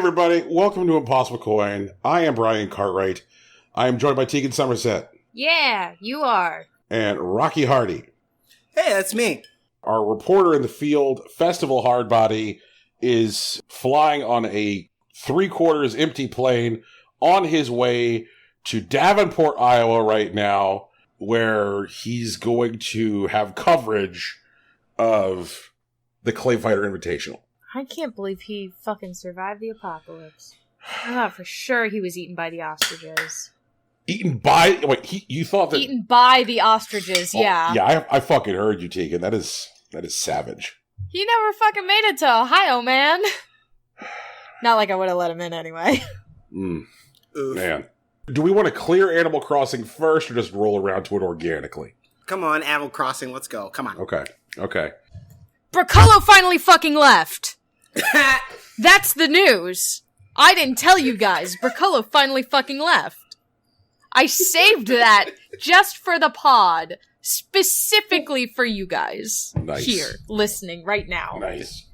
everybody. Welcome to Impossible Coin. I am Brian Cartwright. I am joined by Tegan Somerset. Yeah, you are. And Rocky Hardy. Hey, that's me. Our reporter in the field, Festival Hardbody, is flying on a 3/4 empty plane on his way to Davenport, Iowa right now, where he's going to have coverage of the Clay Fighter Invitational. I can't believe he fucking survived the apocalypse. I thought for sure he was eaten by the ostriches. Eaten by... Wait, you thought that... Eaten by the ostriches, yeah. Yeah, I fucking heard you, Tegan. That is savage. He never fucking made it to Ohio, man. Not like I would have let him in anyway. Man. Do we want to clear Animal Crossing first or just roll around to it organically? Come on, Animal Crossing, let's go. Come on. Okay. Bracolo finally fucking left. That's the news. I didn't tell you guys. Bracolo finally fucking left. I saved that just for the pod. Specifically for you guys. Nice. Here, listening right now. Nice.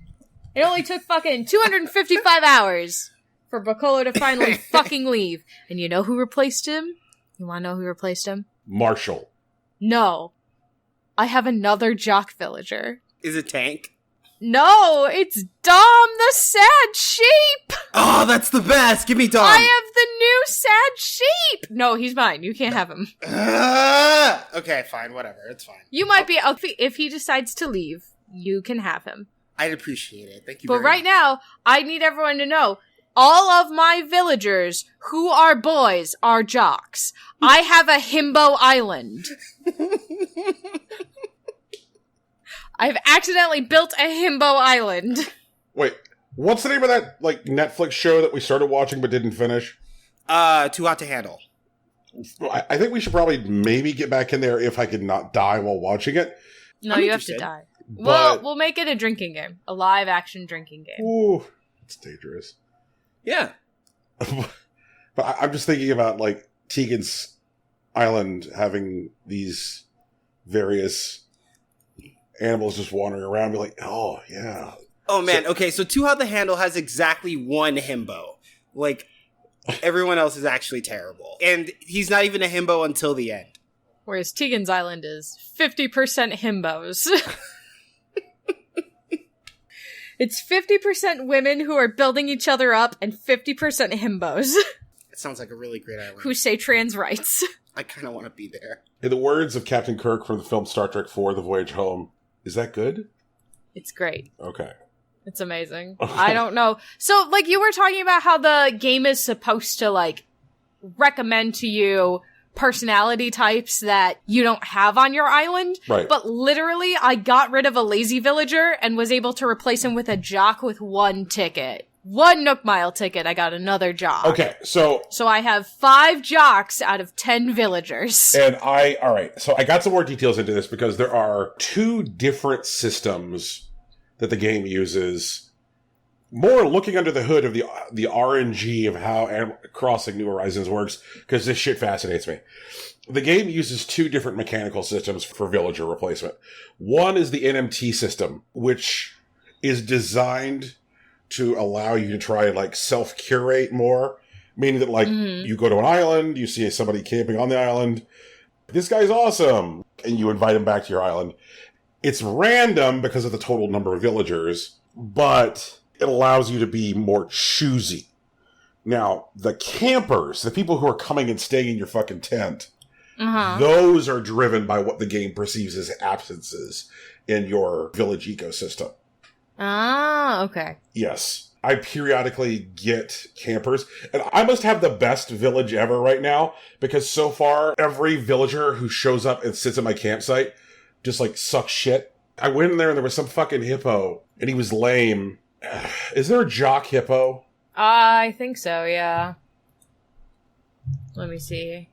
It only took fucking 255 hours for Bracolo to finally fucking leave. And you know who replaced him? You wanna know who replaced him? Marshall. No. I have another jock villager. Is it Tank? No, it's Dom the Sad Sheep! Oh, that's the best! Give me Dom! I have the new Sad Sheep! No, he's mine. You can't have him. Okay, fine, whatever. It's fine. You might be... If he decides to leave, you can have him. I'd appreciate it. Thank you But very right much. now, I need everyone to know, all of my villagers who are boys are jocks. I have a himbo island. I've accidentally built a himbo island. Wait, what's the name of that Netflix show that we started watching but didn't finish? Too Hot to Handle. I think we should probably maybe get back in there if I could not die while watching it. No, I'm you have to interested. die. But, We'll make it a drinking game. A live action drinking game. ooh, it's dangerous. Yeah. But I'm just thinking about, Tegan's island having these various animals just wandering around and be like, oh, yeah. Oh, man. Okay, so Too Hot to Handle has exactly one himbo. Everyone else is actually terrible. And he's not even a himbo until the end. Whereas Tegan's island is 50% himbos. It's 50% women who are building each other up and 50% himbos. It sounds like a really great island. Who say trans rights. I kind of want to be there. In the words of Captain Kirk from the film Star Trek IV, The Voyage Home, is that good? It's great. Okay. It's amazing. Okay. I don't know. So, you were talking about how the game is supposed to, recommend to you personality types that you don't have on your island. Right. But literally, I got rid of a lazy villager and was able to replace him with a jock with 1 ticket. 1 Nook Mile ticket, I got another jock. Okay, so I have 5 jocks out of 10 villagers. And alright, so I got some more details into this because there are 2 different systems that the game uses. More looking under the hood of the RNG of how Animal Crossing New Horizons works, because this shit fascinates me. The game uses 2 different mechanical systems for villager replacement. One is the NMT system, which is designed to allow you to try and self-curate more, meaning that you go to an island, you see somebody camping on the island, this guy's awesome, and you invite him back to your island. It's random because of the total number of villagers, but it allows you to be more choosy. Now, the campers, the people who are coming and staying in your fucking tent, those are driven by what the game perceives as absences in your village ecosystem. Ah, okay. Yes. I periodically get campers, and I must have the best village ever right now, because so far, every villager who shows up and sits at my campsite just, sucks shit. I went in there and there was some fucking hippo, and he was lame. Is there a jock hippo? I think so, yeah. Let me see.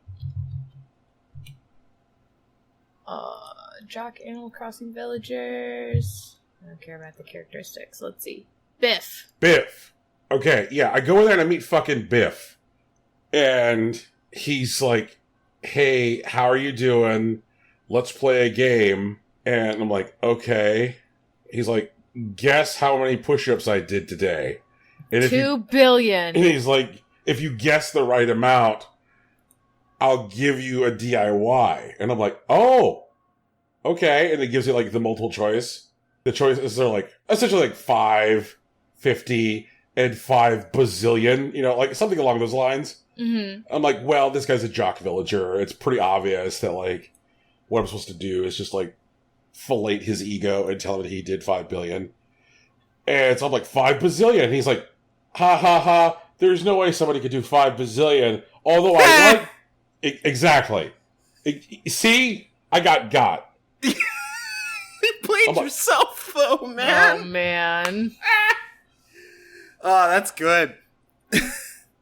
Jock Animal Crossing villagers. I don't care about the characteristics. Let's see. Biff. Okay, yeah, I go in there and I meet fucking Biff. And he's like, hey, how are you doing? Let's play a game. And I'm like, okay. He's like, guess how many push-ups I did today. And $2 billion. And he's like, if you guess the right amount, I'll give you a DIY. And I'm like, oh, okay. And it gives you like the multiple choice. The choices are like essentially like 5, 50, and 5 bazillion, like something along those lines. Mm-hmm. I'm like, well, this guy's a jock villager. It's pretty obvious that like what I'm supposed to do is just like fillet his ego and tell him that he did 5 billion. And so I'm like, 5 bazillion. And he's like, ha ha ha. There's no way somebody could do 5 bazillion. Although I like... Exactly. See? I got. You played yourself, though, man. Oh, man. Oh, that's good.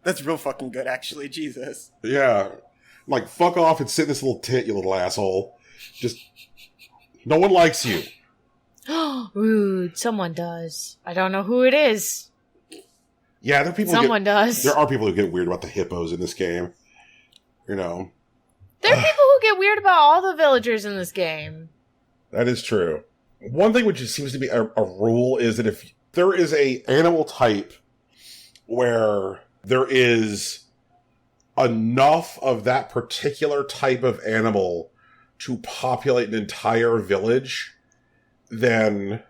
That's real fucking good, actually. Jesus. Yeah. I'm like, fuck off and sit in this little tent, you little asshole. Just... No one likes you. Rude. Someone does. I don't know who it is. Yeah, there are people Someone does. There are people who get weird about the hippos in this game. There are people who get weird about all the villagers in this game. That is true. One thing which seems to be a rule is that if there is a animal type where there is enough of that particular type of animal to populate an entire village, then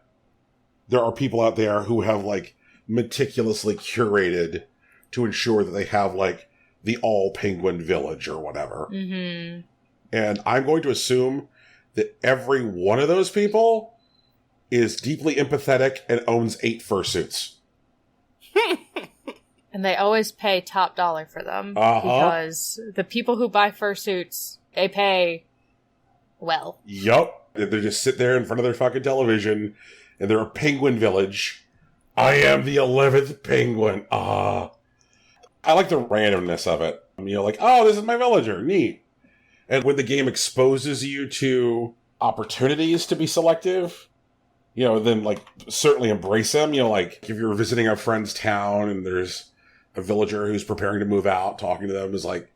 there are people out there who have like meticulously curated to ensure that they have like the all penguin village or whatever. Mm-hmm. And I'm going to assume that every one of those people is deeply empathetic and owns 8 fursuits. And they always pay top dollar for them. Uh-huh. Because the people who buy fursuits, they pay well. Yup. They just sit there in front of their fucking television and they're a penguin village. I am the 11th penguin. I like the randomness of it. Like, oh, this is my villager. Neat. And when the game exposes you to opportunities to be selective, then like certainly embrace them. Like if you're visiting a friend's town and there's a villager who's preparing to move out, talking to them is like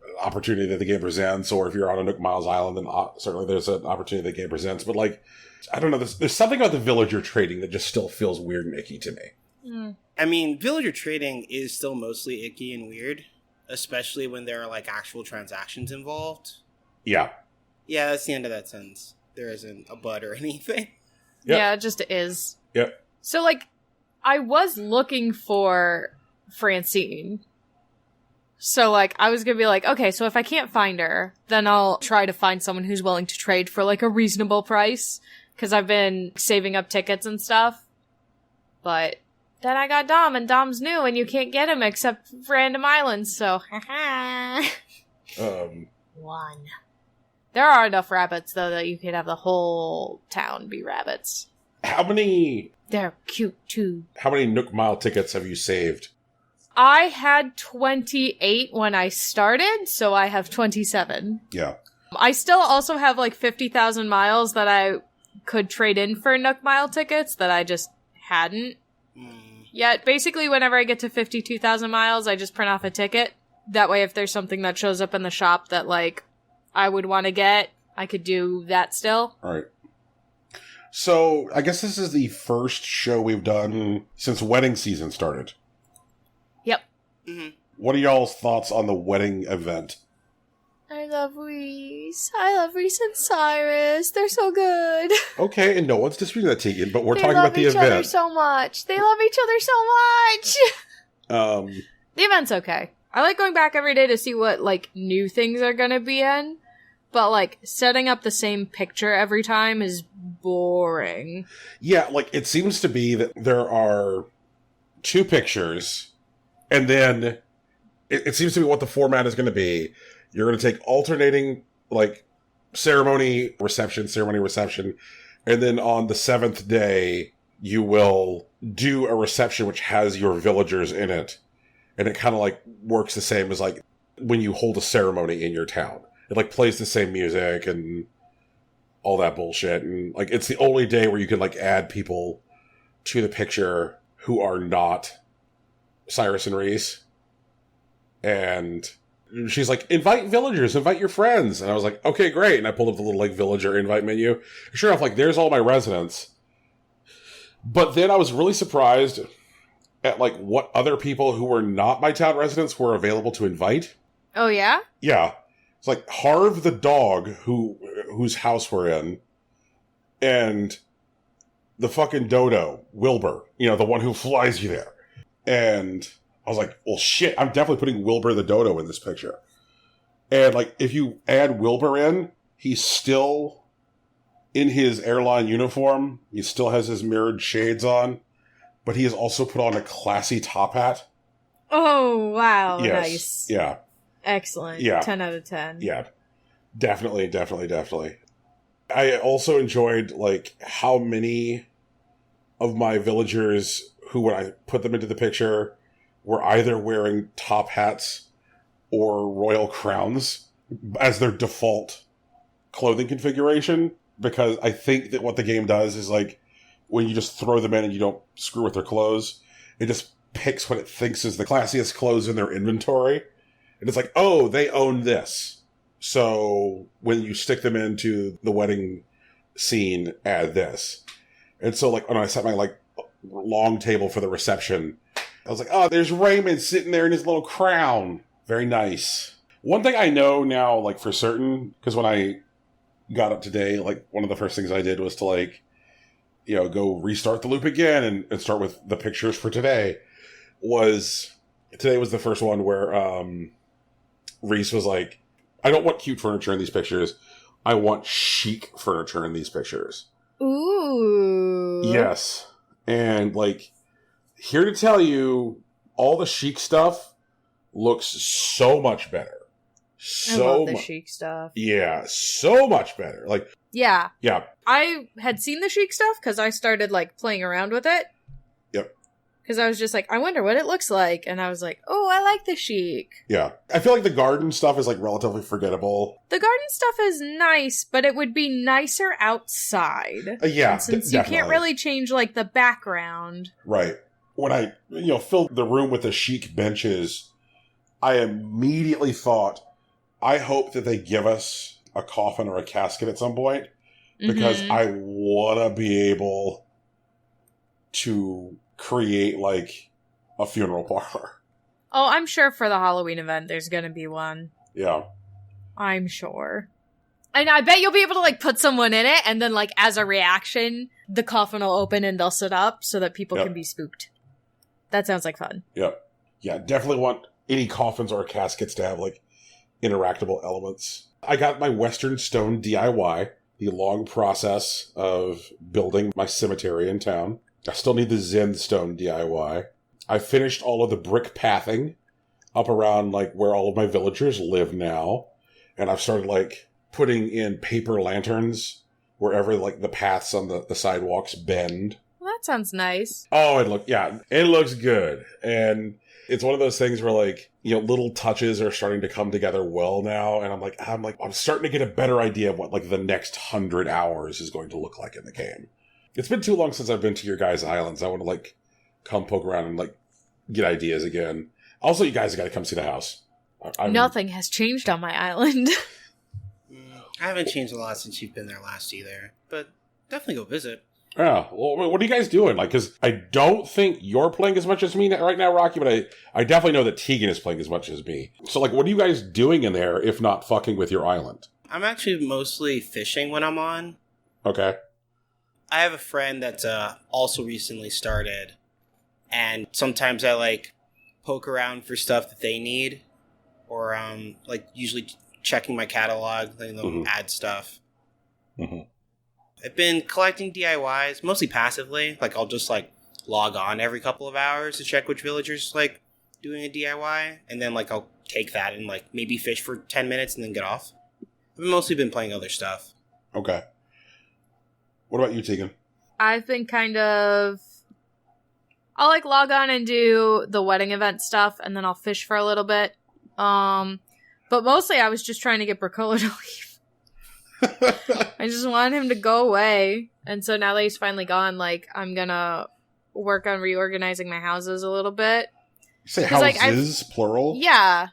an opportunity that the game presents. Or if you're on a Nook Miles Island, then certainly there's an opportunity the game presents. But like, I don't know, there's something about the villager trading that just still feels weird and icky to me. Mm. I mean, villager trading is still mostly icky and weird, especially when there are like actual transactions involved. Yeah. Yeah, that's the end of that sentence. There isn't a but or anything. Yep. Yeah, it just is. Yep. So, like, I was looking for Francine. So, like, I was gonna be like, okay, so if I can't find her, then I'll try to find someone who's willing to trade for, like, a reasonable price. Because I've been saving up tickets and stuff. But then I got Dom, and Dom's new, and you can't get him except random islands, so... One. There are enough rabbits, though, that you could have the whole town be rabbits. How many They're cute, too. How many Nook Mile tickets have you saved? I had 28 when I started, so I have 27. Yeah. I still also have, like, 50,000 miles that I could trade in for Nook Mile tickets that I just hadn't yet. Basically, whenever I get to 52,000 miles, I just print off a ticket. That way, if there's something that shows up in the shop that, like, I would want to get, I could do that still. All right. So, I guess this is the first show we've done since wedding season started. Yep. Mm-hmm. What are y'all's thoughts on the wedding event? I love Reese. I love Reese and Cyrus. They're so good. Okay, and no one's disputing that, Tegan, but we're They talking love about the each other event. so much. They love each other so much. The event's okay. I like going back every day to see what, like, new things are gonna be in. But, like, setting up the same picture every time is boring. Yeah, like, it seems to be that there are 2 pictures, and then it seems to be what the format is going to be. You're going to take alternating, like, ceremony, reception, and then on the 7th day, you will do a reception which has your villagers in it. And it kind of, like, works the same as, like, when you hold a ceremony in your town. It, like, plays the same music and all that bullshit. And, like, it's the only day where you can, like, add people to the picture who are not Cyrus and Reese. And she's like, invite villagers, invite your friends. And I was like, okay, great. And I pulled up the little, like, villager invite menu. Sure enough, like, there's all my residents. But then I was really surprised at like what other people who were not my town residents were available to invite. Oh, yeah? Yeah. It's like Harv the dog whose house we're in, and the fucking dodo, Wilbur, the one who flies you there. And I was like, well, shit, I'm definitely putting Wilbur the dodo in this picture. And like, if you add Wilbur in, he's still in his airline uniform. He still has his mirrored shades on, but he has also put on a classy top hat. Oh, wow. Yes. Nice. Yeah. Excellent. Yeah. 10 out of 10. Yeah. Definitely. I also enjoyed, like, how many of my villagers who, when I put them into the picture, were either wearing top hats or royal crowns as their default clothing configuration. Because I think that what the game does is, like, when you just throw them in and you don't screw with their clothes, it just picks what it thinks is the classiest clothes in their inventory. And it's like, oh, they own this. So when you stick them into the wedding scene, add this. And so, like, when I set my, like, long table for the reception, I was like, oh, there's Raymond sitting there in his little crown. Very nice. One thing I know now, like, for certain, because when I got up today, like, one of the first things I did was to, like, go restart the loop again and start with the pictures for today. Today was the first one where Reese was like, I don't want cute furniture in these pictures. I want chic furniture in these pictures. Ooh. Yes. And, like, here to tell you, all the chic stuff looks so much better. I love the chic stuff. Yeah, so much better. Like, yeah. Yeah. I had seen the chic stuff because I started, like, playing around with it. Yep. Because I was just like, I wonder what it looks like. And I was like, oh, I like the chic. Yeah. I feel like the garden stuff is, like, relatively forgettable. The garden stuff is nice, but it would be nicer outside. Yeah, and since definitely. You can't really change, like, the background. Right. When I, filled the room with the chic benches, I immediately thought, I hope that they give us a coffin or a casket at some point, because I want to be able to create, like, a funeral parlor. Oh, I'm sure for the Halloween event there's gonna be one. Yeah. I'm sure. And I bet you'll be able to, like, put someone in it, and then, like, as a reaction, the coffin will open and they'll sit up so that people can be spooked. That sounds like fun. Yep. Yeah, definitely want any coffins or caskets to have, like, interactable elements. I got my Western Stone DIY, the long process of building my cemetery in town. I still need the Zen Stone DIY. I finished all of the brick pathing up around, like, where all of my villagers live now. And I've started, like, putting in paper lanterns wherever, like, the paths on the sidewalks bend. Well, that sounds nice. Oh, it looks good. And it's one of those things where, like, little touches are starting to come together well now. And I'm starting to get a better idea of what, like, the next 100 hours is going to look like in the game. It's been too long since I've been to your guys' islands. I want to, like, come poke around and, like, get ideas again. Also, you guys got to come see the house. Nothing has changed on my island. I haven't changed a lot since you've been there last either, but definitely go visit. Yeah, well, what are you guys doing? Like, because I don't think you're playing as much as me right now, Rocky, but I definitely know that Tegan is playing as much as me. So, like, what are you guys doing in there if not fucking with your island? I'm actually mostly fishing when I'm on. Okay. I have a friend that's also recently started, and sometimes I, like, poke around for stuff that they need, or, like, usually checking my catalog, letting them add stuff. Mm-hmm. I've been collecting DIYs, mostly passively. Like, I'll just, like, log on every couple of hours to check which villager's, like, doing a DIY, and then, like, I'll take that and, like, maybe fish for 10 minutes and then get off. I've mostly been playing other stuff. Okay. What about you, Tegan? I've been I'll, like, log on and do the wedding event stuff, and then I'll fish for a little bit. But mostly I was just trying to get Bracola to leave. I just wanted him to go away. And so now that he's finally gone, like, I'm gonna work on reorganizing my houses a little bit. You say houses, like, plural? Yeah.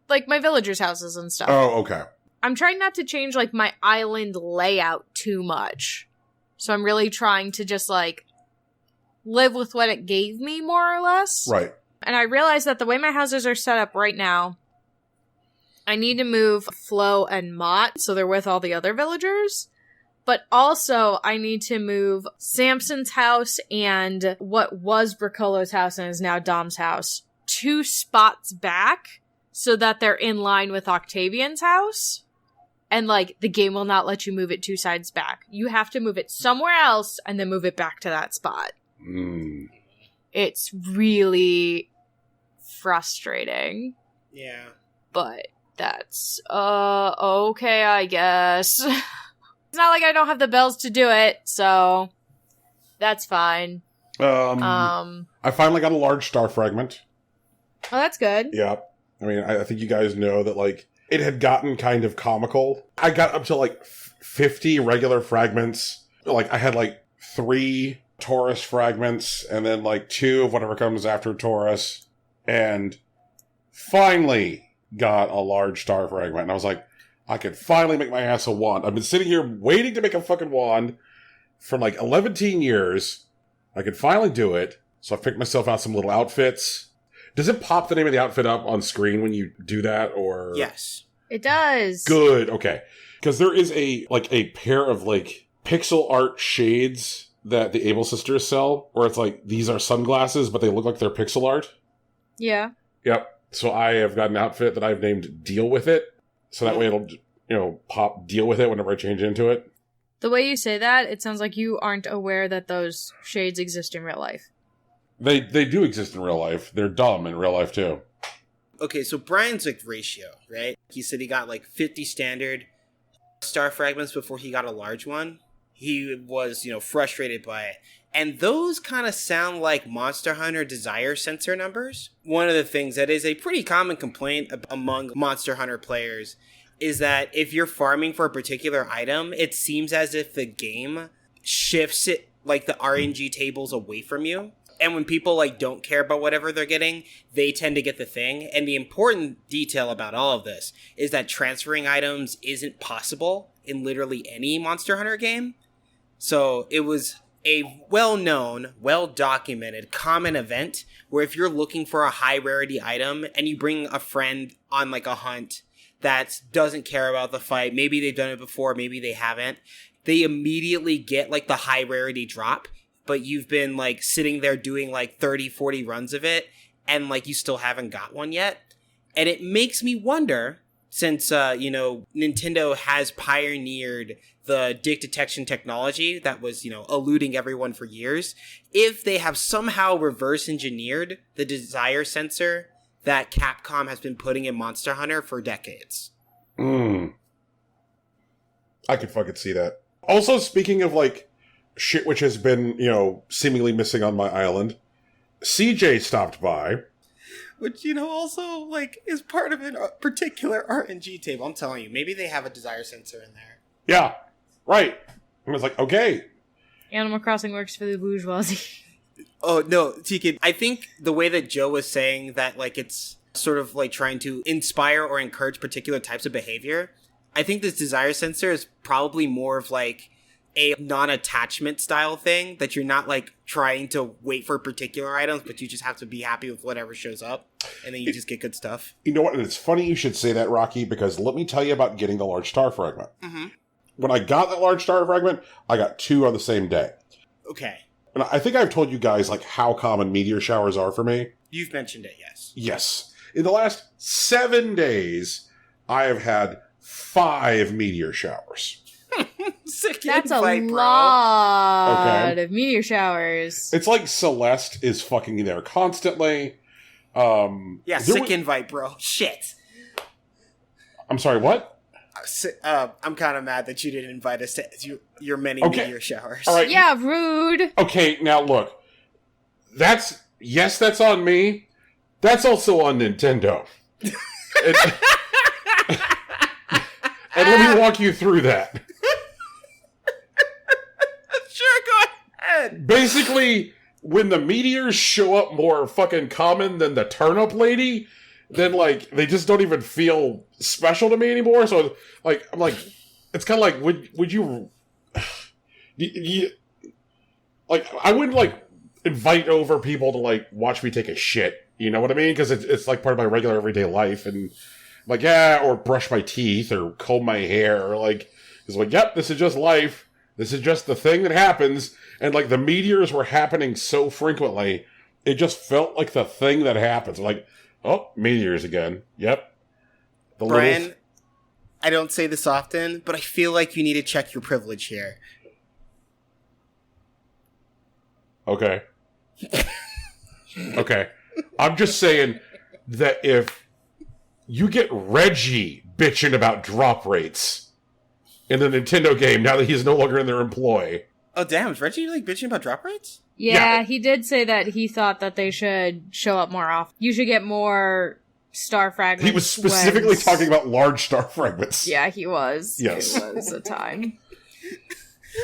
Like, my villagers' houses and stuff. Oh, okay. I'm trying not to change, like, my island layout too much. So I'm really trying to just, like, live with what it gave me, more or less. Right. And I realized that the way my houses are set up right now, I need to move Flo and Mott so they're with all the other villagers. But also, I need to move Samson's house and what was Bricolo's house and is now Dom's house 2 spots back so that they're in line with Octavian's house. And, like, the game will not let you move it 2 sides back. You have to move it somewhere else and then move it back to that spot. Mm. It's really frustrating. Yeah. But that's, okay, I guess. It's not like I don't have the bells to do it, so that's fine. I finally got a large star fragment. Oh, that's good. Yeah. I mean, I think you guys know that, like, it had gotten kind of comical. I got up to, like, 50 regular fragments. Like, I had, like, 3 Taurus fragments, and then, like, 2 of whatever comes after Taurus. And finally got a large star fragment. And I was like, I could finally make my ass a wand. I've been sitting here waiting to make a fucking wand for like 11 years. I could finally do it. So I picked myself out some little outfits. Does it pop the name of the outfit up on screen when you do that, or? Yes. It does. Good, okay. Because there is a pair of like pixel art shades that the Able sisters sell, where it's like, these are sunglasses, but they look like they're pixel art. Yeah. Yep. So I have got an outfit that I've named Deal With It. So that way it'll, pop Deal With It whenever I change into it. The way you say that, it sounds like you aren't aware that those shades exist in real life. They do exist in real life. They're dumb in real life, too. Okay, so Brian's like ratio, right? He said he got like 50 standard star fragments before he got a large one. He was, frustrated by it. And those kind of sound like Monster Hunter desire sensor numbers. One of the things that is a pretty common complaint among Monster Hunter players is that if you're farming for a particular item, it seems as if the game shifts it, like the RNG tables away from you. And when people like don't care about whatever they're getting, they tend to get the thing. And the important detail about all of this is that transferring items isn't possible in literally any Monster Hunter game. So it was a well-known, well-documented, common event where if you're looking for a high-rarity item and you bring a friend on like a hunt that doesn't care about the fight, maybe they've done it before, maybe they haven't, they immediately get like the high-rarity drop, but you've been like sitting there doing like 30, 40 runs of it and like you still haven't got one yet. And it makes me wonder, since, Nintendo has pioneered the dick detection technology that was, eluding everyone for years, if they have somehow reverse engineered the desire sensor that Capcom has been putting in Monster Hunter for decades. I could fucking see that. Also, speaking of, like, shit which has been, seemingly missing on my island, CJ stopped by. Which, also, like, is part of a particular RNG table. I'm telling you, maybe they have a desire sensor in there. Yeah, right. I was like, okay. Animal Crossing works for the bourgeoisie. Oh, no, Tegan, I think the way that Joe was saying that, like, it's sort of, like, trying to inspire or encourage particular types of behavior, I think this desire sensor is probably more of, like, a non-attachment style thing, that you're not, like, trying to wait for particular items, but you just have to be happy with whatever shows up, and then you just get good stuff. You know what? And it's funny you should say that, Rocky, because let me tell you about getting the large star fragment. Mm-hmm. When I got that large star fragment, I got 2 on the same day. Okay. And I think I've told you guys, like, how common meteor showers are for me. You've mentioned it, yes. Yes. In the last 7 days, I have had 5 meteor showers. Sick That's invite, a bro. lot of meteor showers. It's like Celeste is fucking there constantly. Yeah, sick invite, bro. Shit. I'm sorry, what? I'm kind of mad that you didn't invite us to your many meteor showers. All right. Yeah, rude. Okay, now look. That's on me. That's also on Nintendo. And let me walk you through that. Sure, go ahead. Basically, when the meteors show up more fucking common than the turnip lady, then, like, they just don't even feel special to me anymore. So, like, I'm like, it's kind of like, would you like, I wouldn't, like, invite over people to, like, watch me take a shit. You know what I mean? Because it's like part of my regular everyday life. And, like, yeah, or brush my teeth or comb my hair. Or, like, it's like, yep, this is just life. This is just the thing that happens. And, like, the meteors were happening so frequently, it just felt like the thing that happens. Like, oh, meteors again. Yep. Brian, I don't say this often, but I feel like you need to check your privilege here. Okay. Okay. I'm just saying that if you get Reggie bitching about drop rates in the Nintendo game now that he's no longer in their employ. Oh, damn. Is Reggie, like, bitching about drop rates? Yeah, he did say that he thought that they should show up more often. You should get more star fragments. He was specifically talking about large star fragments. Yeah, he was. Yes. It was a time.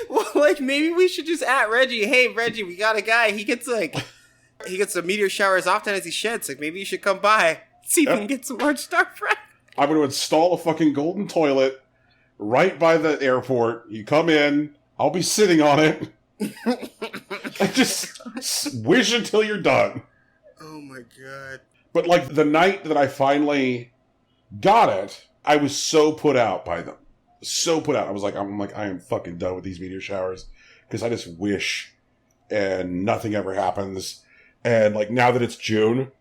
Well, like, maybe we should just at Reggie, hey, Reggie, we got a guy. He gets a meteor shower as often as he sheds. Like, maybe you should come by, see if we can get some large star fragments. I'm going to install a fucking golden toilet right by the airport. You come in, I'll be sitting on it. I just wish until you're done. Oh my god. But, like, the night that I finally got it, I was so put out by them. So put out. I'm like, I am fucking done with these meteor showers. Because I just wish and nothing ever happens. And, like, now that it's June,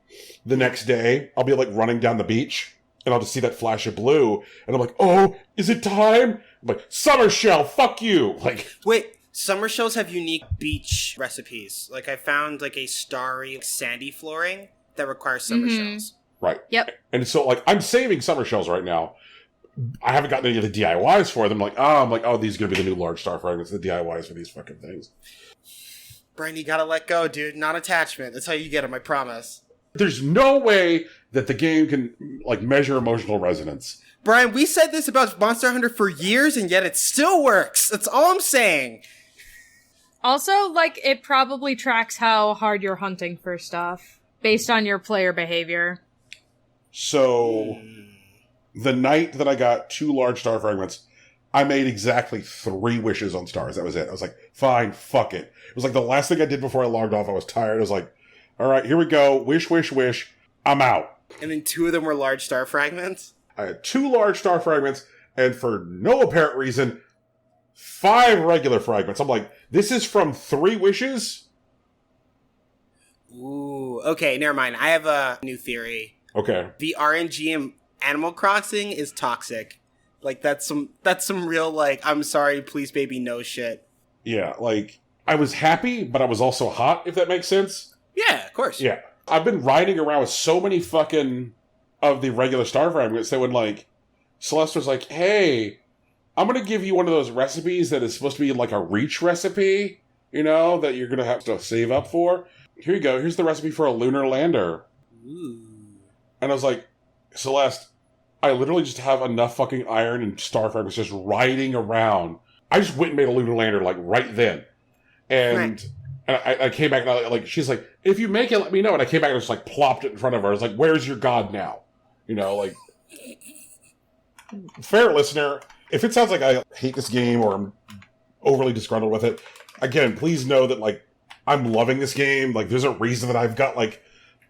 the next day, I'll be, like, running down the beach. And I'll just see that flash of blue. And I'm like, oh, is it time? I'm like, summer shell, fuck you. Like, wait, summer shells have unique beach recipes. Like, I found, like, a starry, sandy flooring that requires summer shells. Right. Yep. And so, like, I'm saving summer shells right now. I haven't gotten any of the DIYs for them. I'm like, oh, these are going to be the new large star fragments, the DIYs for these fucking things. Brian, you gotta let go, dude. Not attachment. That's how you get them, I promise. There's no way that the game can, like, measure emotional resonance. Brian, we said this about Monster Hunter for years, and yet it still works. That's all I'm saying. Also, like, it probably tracks how hard you're hunting for stuff based on your player behavior. So, the night that I got 2 large star fragments, I made exactly 3 wishes on stars. That was it. I was like, fine, fuck it. It was like the last thing I did before I logged off. I was tired. I was like, all right, here we go. Wish, wish, wish. I'm out. And then 2 of them were large star fragments? I had 2 large star fragments, and for no apparent reason, 5 regular fragments. I'm like, this is from 3 wishes? Ooh, okay, never mind. I have a new theory. Okay. The RNG in Animal Crossing is toxic. Like, that's some real, like, I'm sorry, please baby, no shit. Yeah, like, I was happy, but I was also hot, if that makes sense. Yeah, of course. Yeah. I've been riding around with so many fucking of the regular star fragments that when, like, Celeste was like, hey, I'm going to give you one of those recipes that is supposed to be like a reach recipe, you know, that you're going to have to save up for. Here you go. Here's the recipe for a lunar lander. Ooh. And I was like, Celeste, I literally just have enough fucking iron and star fragments just riding around. I just went and made a lunar lander, like, right then. And... Right. And I came back and I, like, she's like, if you make it, let me know. And I came back and just, like, plopped it in front of her. I was like, where's your god now? You know, like, fair listener, if it sounds like I hate this game or I'm overly disgruntled with it, again, please know that, like, I'm loving this game. Like, there's a reason that I've got, like,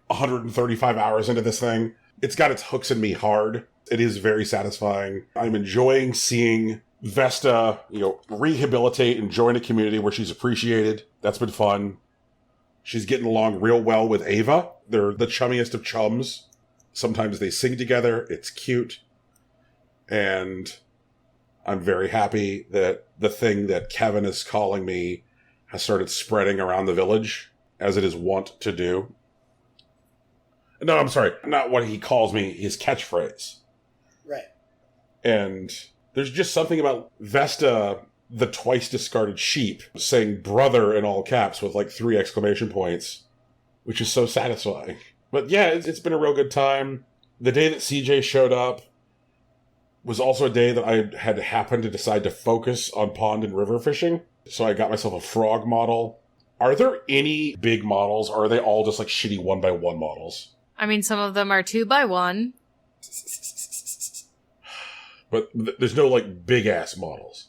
135 hours into this thing. It's got its hooks in me hard. It is very satisfying. I'm enjoying seeing Vesta, you know, rehabilitate and join a community where she's appreciated. That's been fun. She's getting along real well with Ava. They're the chummiest of chums. Sometimes they sing together. It's cute. And I'm very happy that the thing that Kevin is calling me has started spreading around the village, as it is wont to do. No, I'm sorry. Not what he calls me, his catchphrase. Right. And there's just something about Vesta, the twice discarded sheep, saying brother in all caps with like 3 exclamation points, which is so satisfying. But yeah, it's been a real good time. The day that CJ showed up was also a day that I had happened to decide to focus on pond and river fishing. So I got myself a frog model. Are there any big models, or are they all just like shitty 1x1 models? I mean, some of them are 2x1. But there's no like big ass models.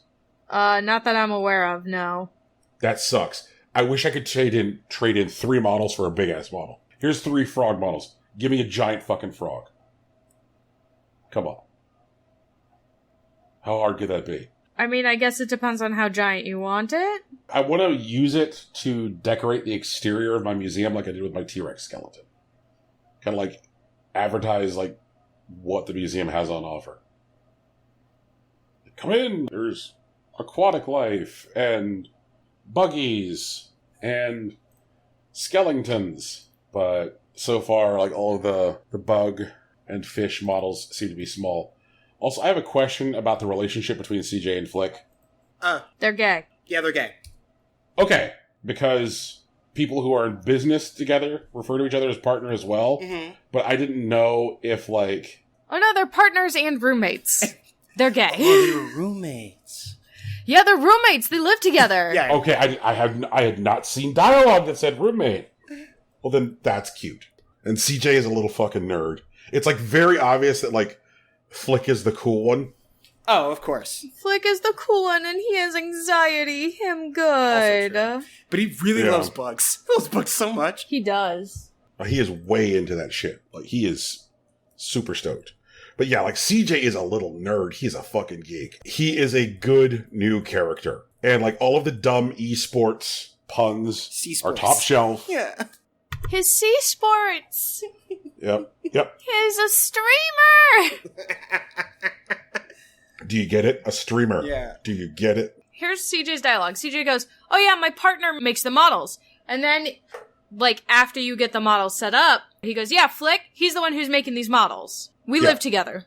Not that I'm aware of, no. That sucks. I wish I could trade in 3 models for a big-ass model. Here's 3 frog models. Give me a giant fucking frog. Come on. How hard could that be? I mean, I guess it depends on how giant you want it. I want to use it to decorate the exterior of my museum like I did with my T-Rex skeleton. Kind of like advertise like what the museum has on offer. Come in, there's aquatic life and buggies and skeletons. But so far, like all of the bug and fish models seem to be small. Also, I have a question about the relationship between CJ and Flick. They're gay. Yeah, they're gay. Okay, because people who are in business together refer to each other as partner as well. Mm-hmm. But I didn't know if, like... Oh no, they're partners and roommates. They're gay. Oh, they were roommates. Yeah, they're roommates. They live together. Yeah. Okay, I had not seen dialogue that said roommate. Well, then that's cute. And CJ is a little fucking nerd. It's, like, very obvious that, like, Flick is the cool one. Oh, of course. Flick is the cool one, and he has anxiety. Him good. But he really loves bugs. He loves bugs so much. He does. He is way into that shit. Like, he is super stoked. But yeah, like, CJ is a little nerd. He's a fucking geek. He is a good new character. And, like, all of the dumb esports puns C-sports. are top shelf. Yeah. His sea sports. Yep. He's a streamer. Do you get it? A streamer. Yeah. Do you get it? Here's CJ's dialogue. CJ goes, "Oh yeah, my partner makes the models." And then, like, after you get the models set up, he goes, "Yeah, Flick, he's the one who's making these models. We live together."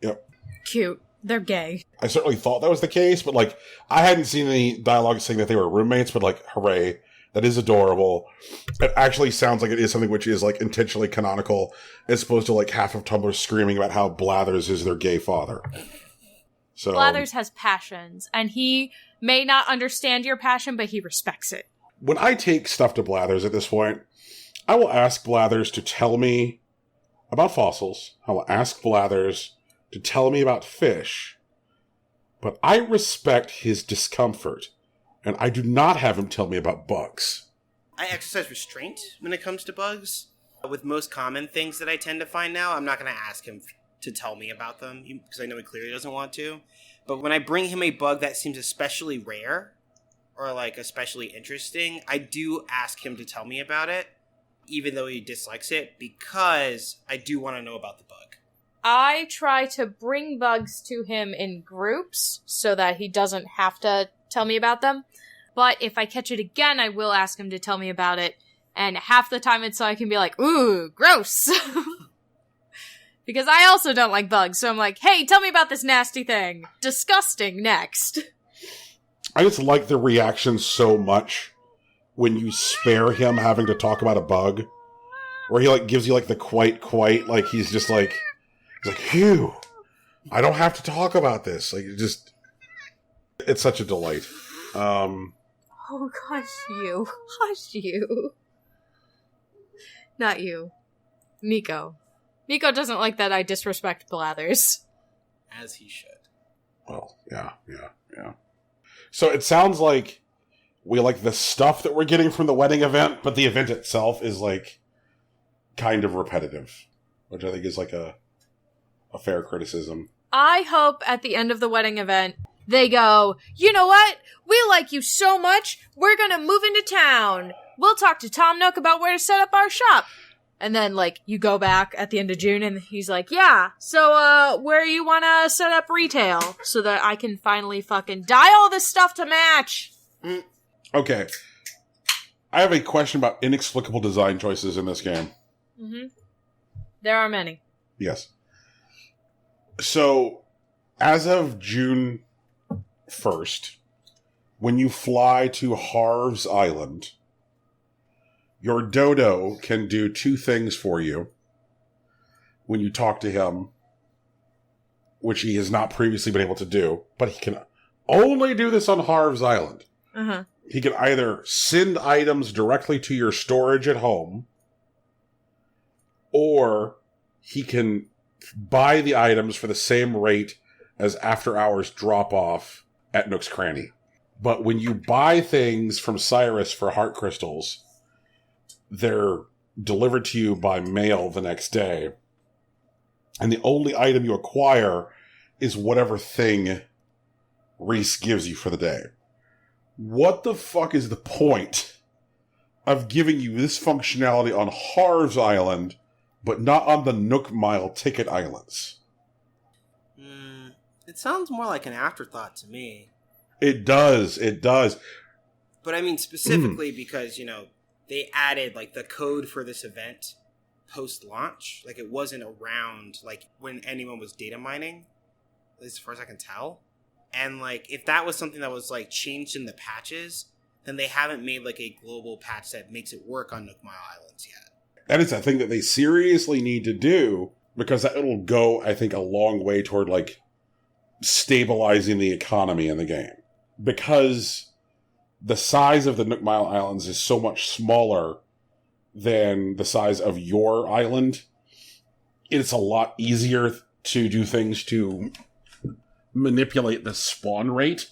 Yep. Cute. They're gay. I certainly thought that was the case, but, like, I hadn't seen any dialogue saying that they were roommates, but, like, hooray. That is adorable. It actually sounds like it is something which is, like, intentionally canonical, as opposed to, like, half of Tumblr screaming about how Blathers is their gay father. So Blathers has passions, and he may not understand your passion, but he respects it. when I take stuff to Blathers at this point, I will ask Blathers to tell me about fossils. I will ask Blathers to tell me about fish. But I respect his discomfort, and I do not have him tell me about bugs. I exercise restraint when it comes to bugs. With most common things that I tend to find now, I'm not going to ask him to tell me about them, because I know he clearly doesn't want to. But when I bring him a bug that seems especially rare, or like especially interesting, I do ask him to tell me about it, even though he dislikes it, because I do want to know about the bug. I try to bring bugs to him in groups so that he doesn't have to tell me about them. But if I catch it again, I will ask him to tell me about it. And half the time it's so I can be like, ooh, gross. Because I also don't like bugs. So I'm like, hey, tell me about this nasty thing. Disgusting, next. I just like the reaction so much when you spare him having to talk about a bug. Where he like gives you like the quite, like he's just like, he's like, phew, I don't have to talk about this. Like, it's such a delight. Oh, gosh, you. Hush you. Not you. Nico. Nico doesn't like that I disrespect Blathers. As he should. Well, yeah. So it sounds like we like the stuff that we're getting from the wedding event, but the event itself is like kind of repetitive, which I think is like a fair criticism. I hope at the end of the wedding event, they go, you know what? We like you so much, we're gonna move into town. We'll talk to Tom Nook about where to set up our shop. And then, like, you go back at the end of June and he's like, yeah, so, where you wanna set up retail so that I can finally fucking dye all this stuff to match? Okay. I have a question about inexplicable design choices in this game. Mm-hmm. There are many. Yes. So, as of June 1st, when you fly to Harv's Island, your dodo can do two things for you when you talk to him, which he has not previously been able to do, but he can only do this on Harv's Island. Uh-huh. He can either send items directly to your storage at home, or he can buy the items for the same rate as after-hours drop-off at Nook's Cranny. But when you buy things from Cyrus for heart crystals, they're delivered to you by mail the next day. And the only item you acquire is whatever thing Reese gives you for the day. What the fuck is the point of giving you this functionality on Harv's Island, but not on the Nook Mile ticket islands? It sounds more like an afterthought to me. It does. But I mean, specifically because, they added, like, the code for this event post-launch. Like, it wasn't around, like, when anyone was data mining, at least as far as I can tell. And, like, if that was something that was, like, changed in the patches, then they haven't made, like, a global patch that makes it work on Nook Mile Islands yet. That is a thing that they seriously need to do, because it'll go, I think, a long way toward, like, stabilizing the economy in the game. Because the size of the Nook Mile Islands is so much smaller than the size of your island, it's a lot easier to do things to manipulate the spawn rate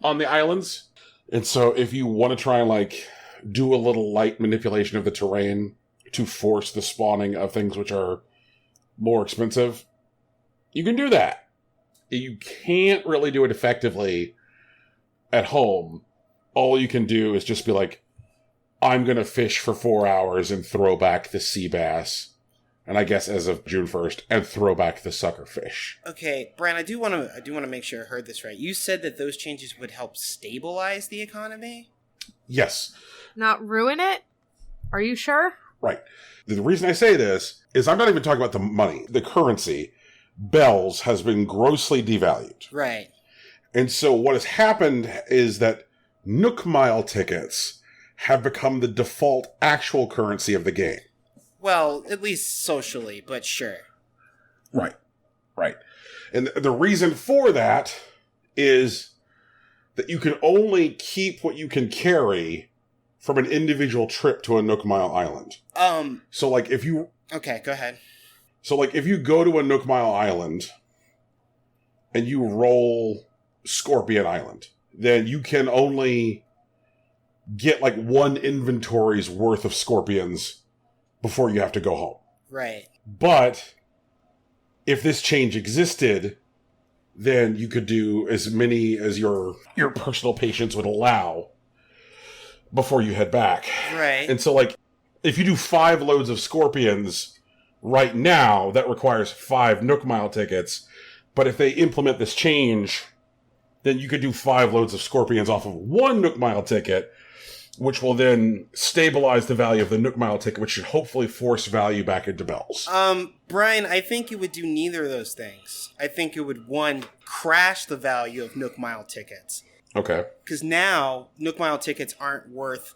on the islands. And so if you want to try and, like, do a little light manipulation of the terrain to force the spawning of things which are more expensive, you can do that. You can't really do it effectively at home. All you can do is just be like, I'm going to fish for 4 hours and throw back the sea bass. And I guess as of June 1st, and throw back the sucker fish. Okay, Brian, I do want to make sure I heard this right. You said that those changes would help stabilize the economy? Yes. Not ruin it? Are you sure? Right. The reason I say this is I'm not even talking about the money. The currency, bells, has been grossly devalued. Right. And so what has happened is that Nook Mile tickets have become the default actual currency of the game. Well, at least socially, but sure. Right. And the reason for that is that you can only keep what you can carry from an individual trip to a Nook Mile Island. So, like, if you... Okay, go ahead. So, like, if you go to a Nook Mile Island and you roll Scorpion Island, then you can only get, like, one inventory's worth of scorpions before you have to go home. Right. But if this change existed, then you could do as many as your personal patience would allow before you head back. Right. And so, like, if you do 5 loads of scorpions right now, that requires 5 Nook Mile tickets. But if they implement this change, then you could do 5 loads of scorpions off of 1 Nook Mile ticket, which will then stabilize the value of the Nook Mile ticket, which should hopefully force value back into bells. Brian, I think it would do neither of those things. I think it would, one, crash the value of Nook Mile tickets. Okay. Because now, Nook Mile tickets aren't worth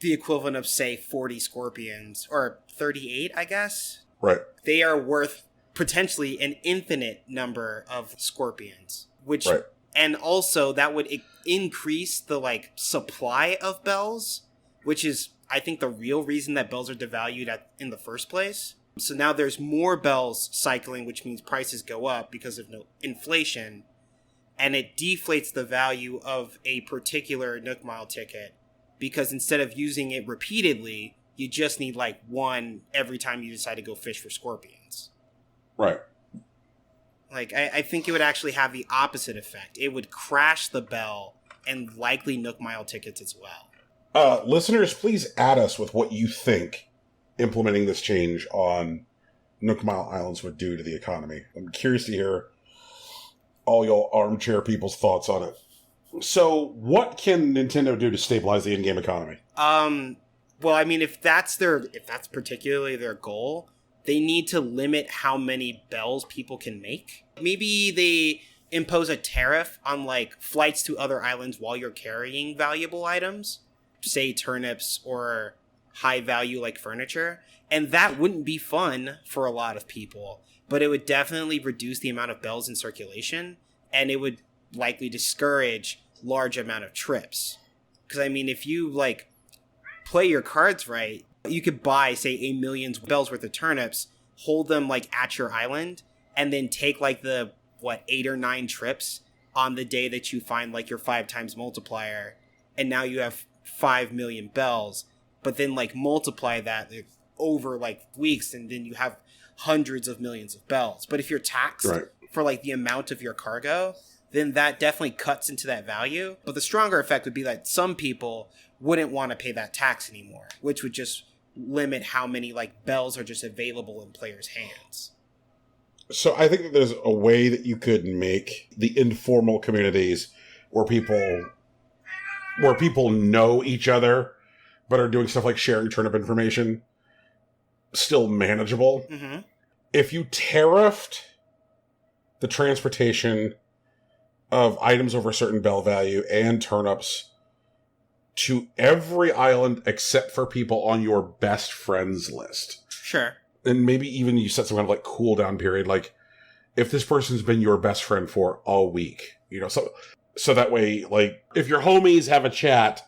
the equivalent of, say, 40 scorpions, or 38, I guess? Right. They are worth potentially an infinite number of scorpions, which... Right. And also, that would increase the, like, supply of bells, which is, I think, the real reason that bells are devalued in the first place. So now there's more bells cycling, which means prices go up because of no inflation, and it deflates the value of a particular Nook Mile ticket, because instead of using it repeatedly, you just need, like, one every time you decide to go fish for scorpions. Right. Like, I think it would actually have the opposite effect. It would crash the bell and likely Nook Mile tickets as well. Listeners, please add us with what you think implementing this change on Nook Mile Islands would do to the economy. I'm curious to hear all y'all armchair people's thoughts on it. So, what can Nintendo do to stabilize the in-game economy? Well, I mean, if that's particularly their goal, they need to limit how many bells people can make. Maybe they impose a tariff on, like, flights to other islands while you're carrying valuable items, say turnips or high value, like, furniture. And that wouldn't be fun for a lot of people, but it would definitely reduce the amount of bells in circulation, and it would likely discourage large amount of trips. Because, I mean, if you, like, play your cards right, you could buy, say, 1 million bells worth of turnips, hold them, like, at your island, and then take, like, the, 8 or 9 trips on the day that you find like your 5 times multiplier, and now you have 5 million bells, but then like multiply that like, over like weeks, and then you have hundreds of millions of bells. But if you're taxed for like the amount of your cargo, then that definitely cuts into that value. But the stronger effect would be that some people wouldn't want to pay that tax anymore, which would just limit how many like bells are just available in players' hands. So I think that there's a way that you could make the informal communities where people know each other but are doing stuff like sharing turnip information still manageable. Mm-hmm. If you tariffed the transportation of items over a certain bell value and turnips to every island except for people on your best friends list. Sure. And maybe even you set some kind of like cooldown period, like if this person's been your best friend for a week, you know, so that way, like if your homies have a chat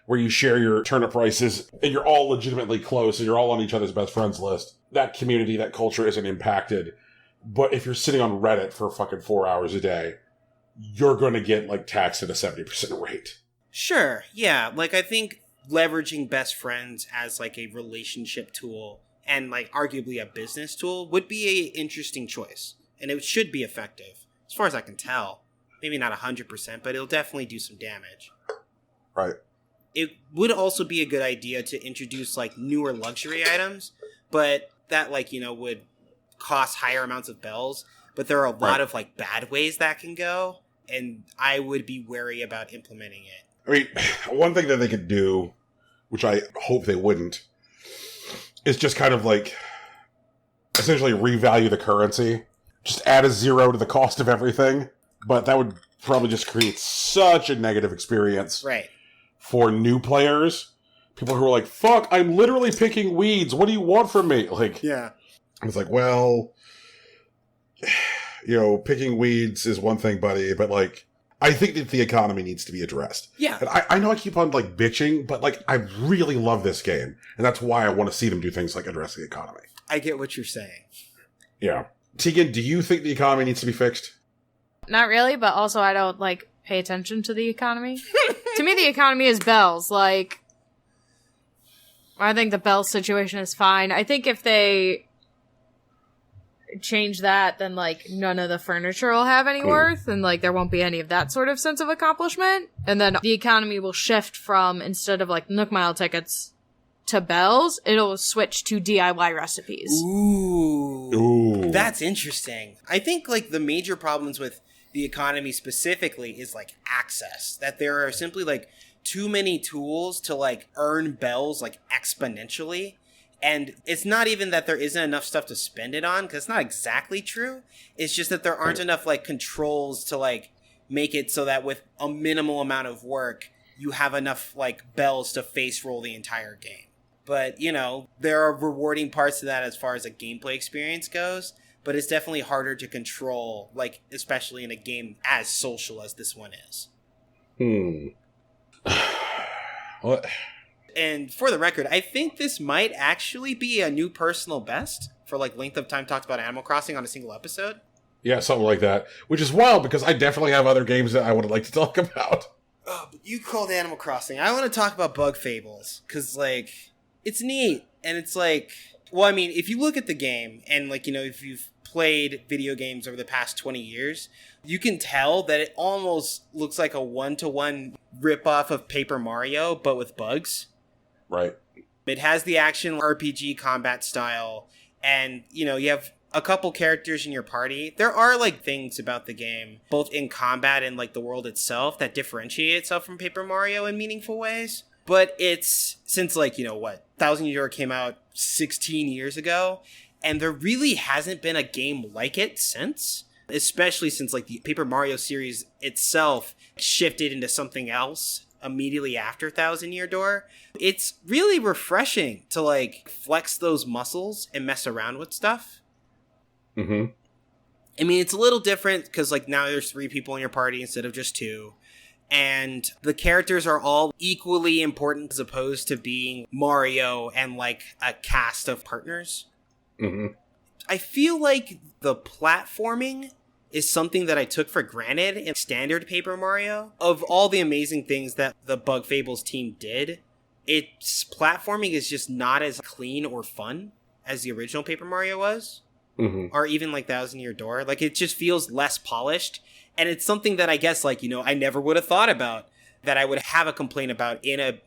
where you share your turnip prices and you're all legitimately close and you're all on each other's best friends list, that community, that culture isn't impacted. But if you're sitting on Reddit for fucking 4 hours a day, you're going to get like taxed at a 70% rate. Sure. Yeah. Like I think leveraging best friends as like a relationship tool and like arguably a business tool would be a interesting choice. And it should be effective, as far as I can tell. Maybe not 100%, but it'll definitely do some damage. Right. It would also be a good idea to introduce like newer luxury items, but that like, you know, would cost higher amounts of bells. But there are a lot of like bad ways that can go, and I would be wary about implementing it. I mean, one thing that they could do, which I hope they wouldn't, is just kind of like essentially revalue the currency. Just add a 0 to the cost of everything. But that would probably just create such a negative experience for new players. People who are like, fuck, I'm literally picking weeds. What do you want from me? Like, yeah. It's like, well, you know, picking weeds is one thing, buddy, but like, I think that the economy needs to be addressed. Yeah. And I know I keep on like bitching, but like, I really love this game. And that's why I want to see them do things like address the economy. I get what you're saying. Yeah. Tegan, do you think the economy needs to be fixed? Not really, but also I don't, like, pay attention to the economy. To me, the economy is bells. Like, I think the bell situation is fine. I think if they change that, then, like, none of the furniture will have any worth, and, like, there won't be any of that sort of sense of accomplishment. And then the economy will shift from, instead of, like, Nook Mile tickets to bells, it'll switch to DIY recipes. Ooh. That's interesting. I think, like, the major problems with the economy specifically is, like, access. That there are simply, like, too many tools to, like, earn bells, like, exponentially. And it's not even that there isn't enough stuff to spend it on, because it's not exactly true. It's just that there aren't enough, like, controls to, like, make it so that with a minimal amount of work, you have enough, like, bells to face roll the entire game. But, you know, there are rewarding parts to that as far as a gameplay experience goes, but it's definitely harder to control, like, especially in a game as social as this one is. What? And for the record, I think this might actually be a new personal best for, like, length of time talked about Animal Crossing on a single episode. Yeah, something like that. Which is wild, because I definitely have other games that I would like to talk about. Oh, but you called Animal Crossing. I want to talk about Bug Fables, because, like, it's neat. And it's like, well, I mean, if you look at the game, and, like, you know, if you've played video games over the past 20 years, you can tell that it almost looks like a one-to-one ripoff of Paper Mario, but with bugs. Right. It has the action RPG combat style, and, you know, you have a couple characters in your party. There are, like, things about the game, both in combat and, like, the world itself, that differentiate itself from Paper Mario in meaningful ways. But it's, since, like, you know, what, Thousand Year Door came out 16 years ago, and there really hasn't been a game like it since. Especially since, like, the Paper Mario series itself shifted into something else immediately after Thousand Year Door. It's really refreshing to, like, flex those muscles and mess around with stuff. Mm-hmm. I mean, it's a little different because, like, now there's 3 people in your party instead of just 2. And the characters are all equally important as opposed to being Mario and, like, a cast of partners. Mm-hmm. I feel like the platforming is something that I took for granted in standard Paper Mario. Of all the amazing things that the Bug Fables team did, its platforming is just not as clean or fun as the original Paper Mario was. Mm-hmm. Or even like Thousand Year Door. Like, it just feels less polished. And it's something that I guess, like, you know, I never would have thought about that I would have a complaint about in a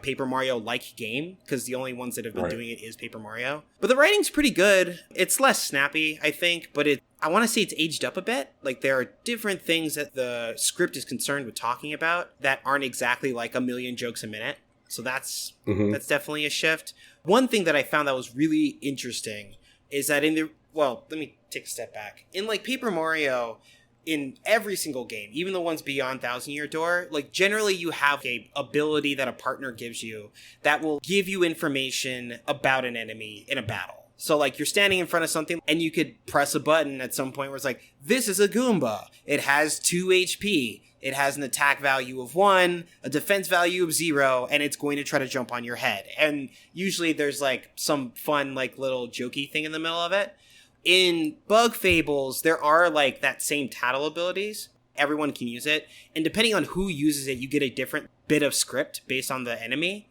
Paper Mario-like game, because the only ones that have been doing it is Paper Mario. But the writing's pretty good. It's less snappy, I think, but I want to say it's aged up a bit. Like, there are different things that the script is concerned with talking about that aren't exactly like a million jokes a minute. So that's definitely a shift. One thing that I found that was really interesting is that let me take a step back. In, like, Paper Mario, in every single game, even the ones beyond Thousand Year Door, like, generally you have a ability that a partner gives you that will give you information about an enemy in a battle. So, like, you're standing in front of something and you could press a button at some point where it's like, this is a Goomba. It has 2 HP. It has an attack value of 1, a defense value of 0, and it's going to try to jump on your head. And usually there's, like, some fun, like, little jokey thing in the middle of it. In Bug Fables, there are, like, that same tattle abilities. Everyone can use it. And depending on who uses it, you get a different bit of script based on the enemy.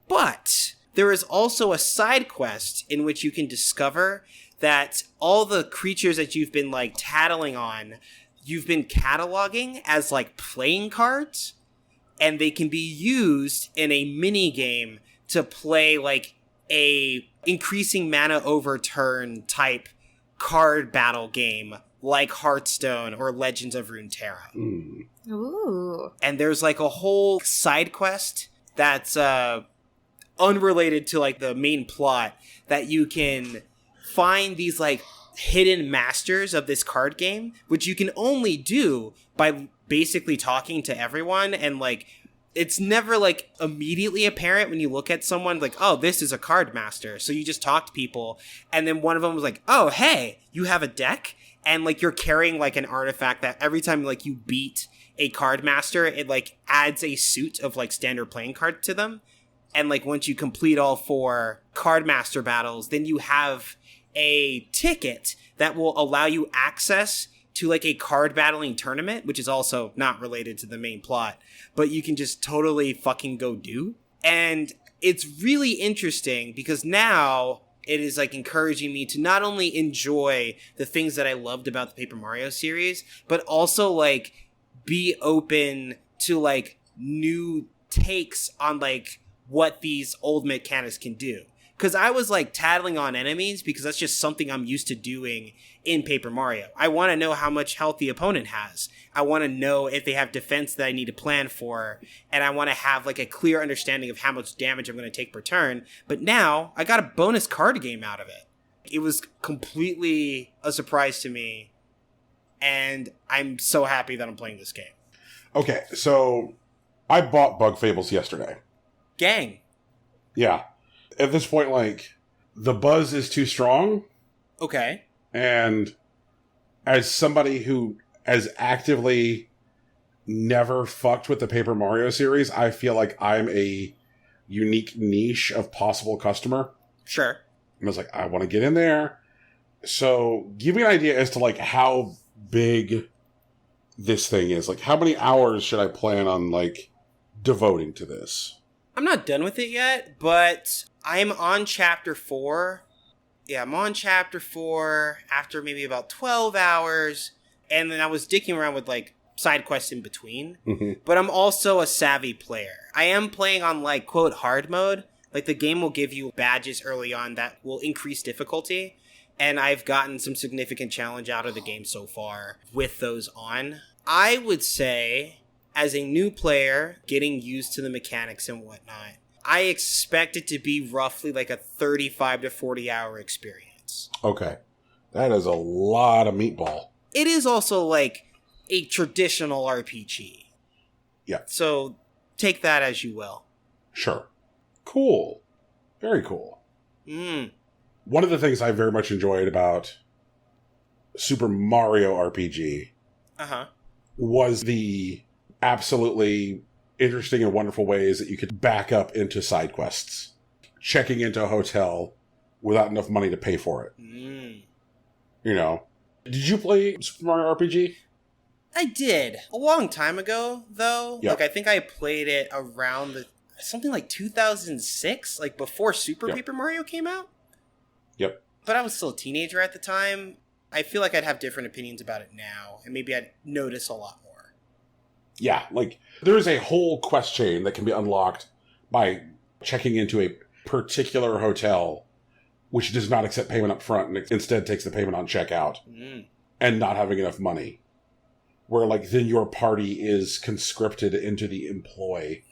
But there is also a side quest in which you can discover that all the creatures that you've been, like, tattling on, you've been cataloging as, like, playing cards. And they can be used in a mini game to play, like, a increasing mana over turn type card battle game like Hearthstone or Legends of Runeterra. Ooh. And there's, like, a whole side quest that's unrelated to, like, the main plot, that you can find these, like, hidden masters of this card game, which you can only do by basically talking to everyone. And, like, it's never, like, immediately apparent when you look at someone, like, oh, this is a card master. So you just talk to people, and then one of them was like, oh, hey, you have a deck? And, like, you're carrying, like, an artifact that every time, like, you beat a card master, it, like, adds a suit of, like, standard playing cards to them. And, like, once you complete all 4 card master battles, then you have a ticket that will allow you access to, like, a card battling tournament, which is also not related to the main plot, but you can just totally fucking go do. And it's really interesting because now it is, like, encouraging me to not only enjoy the things that I loved about the Paper Mario series, but also, like, be open to, like, new takes on, like, what these old mechanics can do. Because I was, like, tattling on enemies because that's just something I'm used to doing in Paper Mario. I want to know how much health the opponent has. I want to know if they have defense that I need to plan for. And I want to have, like, a clear understanding of how much damage I'm going to take per turn. But now, I got a bonus card game out of it. It was completely a surprise to me. And I'm so happy that I'm playing this game. Okay, so I bought Bug Fables yesterday. Gang. Yeah. At this point, like, the buzz is too strong. Okay. And as somebody who has actively never fucked with the Paper Mario series, I feel like I'm a unique niche of possible customer. Sure. And I was like, I want to get in there. So give me an idea as to, like, how big this thing is. Like, how many hours should I plan on, like, devoting to this? I'm not done with it yet, but I'm on chapter 4. Yeah, I'm on chapter 4 after maybe about 12 hours. And then I was dicking around with, like, side quests in between. Mm-hmm. But I'm also a savvy player. I am playing on, like, quote, hard mode. Like, the game will give you badges early on that will increase difficulty. And I've gotten some significant challenge out of the game so far with those on. I would say, as a new player, getting used to the mechanics and whatnot, I expect it to be roughly like a 35 to 40 hour experience. Okay. That is a lot of meatball. It is also like a traditional RPG. Yeah. So take that as you will. Sure. Cool. Very cool. One of the things I very much enjoyed about Super Mario RPG was the absolutely interesting and wonderful ways that you could back up into side quests. Checking into a hotel without enough money to pay for it. You know, Did you play Super Mario RPG? I did. A long time ago, though. Yep. Like, I think I played it around something like 2006, like before Super Paper Mario came out. Yep. But I was still a teenager at the time. I feel like I'd have different opinions about it now, and maybe I'd notice a lot more. Yeah, like, there is a whole quest chain that can be unlocked by checking into a particular hotel, which does not accept payment up front and instead takes the payment on checkout, and not having enough money. Where, like, then your party is conscripted into the employ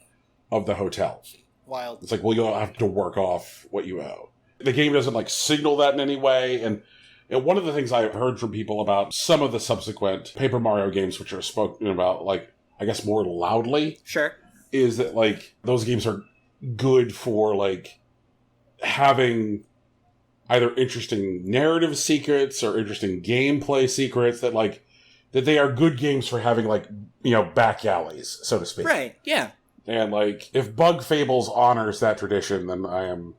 of the hotel. Wild. It's like, well, you'll have to work off what you owe. The game doesn't, like, signal that in any way, and one of the things I've heard from people about some of the subsequent Paper Mario games, which are spoken about, like, I guess more loudly, Sure, is that, like, those games are good for, like, having either interesting narrative secrets or interesting gameplay secrets that, like, that they are good games for having, like, you know, back alleys, so to speak. Right, yeah. And, like, if Bug Fables honors that tradition, then I'm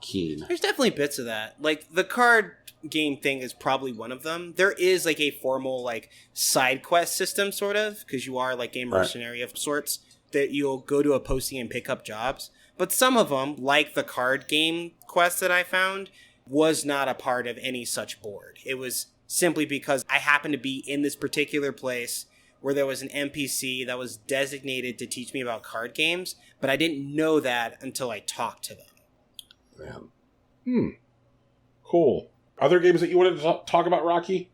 keen. There's definitely bits of that. Like, the card game thing is probably one of them. There is, like, a formal, like, side quest system, sort of, because you are, like, a mercenary of sorts, that you'll go to a posting and pick up jobs. But some of them, like the card game quest that I found, was not a part of any such board. It was simply because I happened to be in this particular place where there was an NPC that was designated to teach me about card games, but I didn't know that until I talked to them. Man. Cool. Other games that you wanted to talk about, Rocky?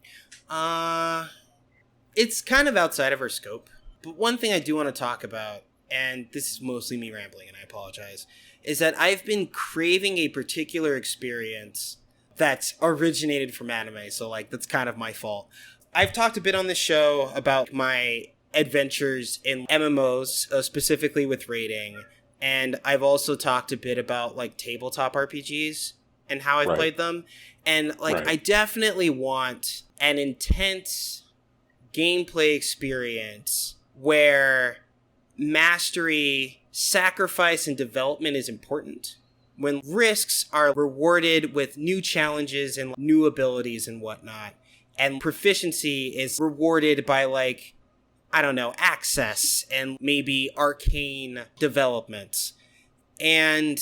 It's kind of outside of our scope, but one thing I do want to talk about, and this is mostly me rambling, and I apologize, is that I've been craving a particular experience that's originated from anime, so, like, that's kind of my fault. I've talked a bit on this show about my adventures in MMOs, specifically with raiding, and I've also talked a bit about, like, tabletop RPGs and how I've played them, and, like, I definitely want an intense gameplay experience where mastery, sacrifice, and development is important, when risks are rewarded with new challenges and new abilities and whatnot, and proficiency is rewarded by, like, I don't know, access and maybe arcane developments. And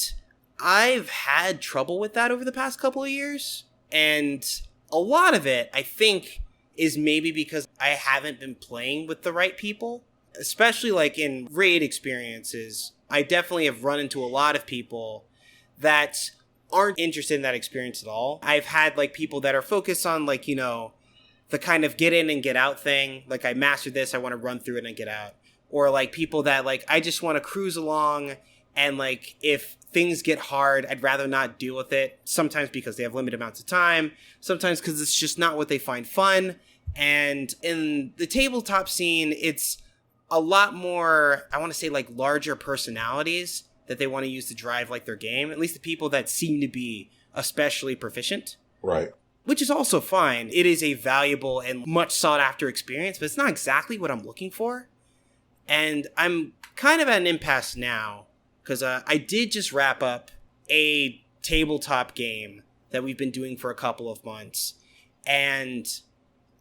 I've had trouble with that over the past couple of years, and a lot of it, I think, is maybe because I haven't been playing with the right people, especially, like, in raid experiences. I definitely have run into a lot of people that aren't interested in that experience at all. I've had, like, people that are focused on, like, you know, the kind of get in and get out thing. Like, I mastered this, I want to run through it and get out. Or, like, people that, like, I just want to cruise along, and, like, if things get hard, I'd rather not deal with it. Sometimes because they have limited amounts of time. Sometimes because it's just not what they find fun. And in the tabletop scene, it's a lot more, I want to say, like, larger personalities that they want to use to drive, like, their game. At least the people that seem to be especially proficient. Right. Which is also fine. It is a valuable and much sought after experience, but it's not exactly what I'm looking for. And I'm kind of at an impasse now, because I did just wrap up a tabletop game that we've been doing for a couple of months. And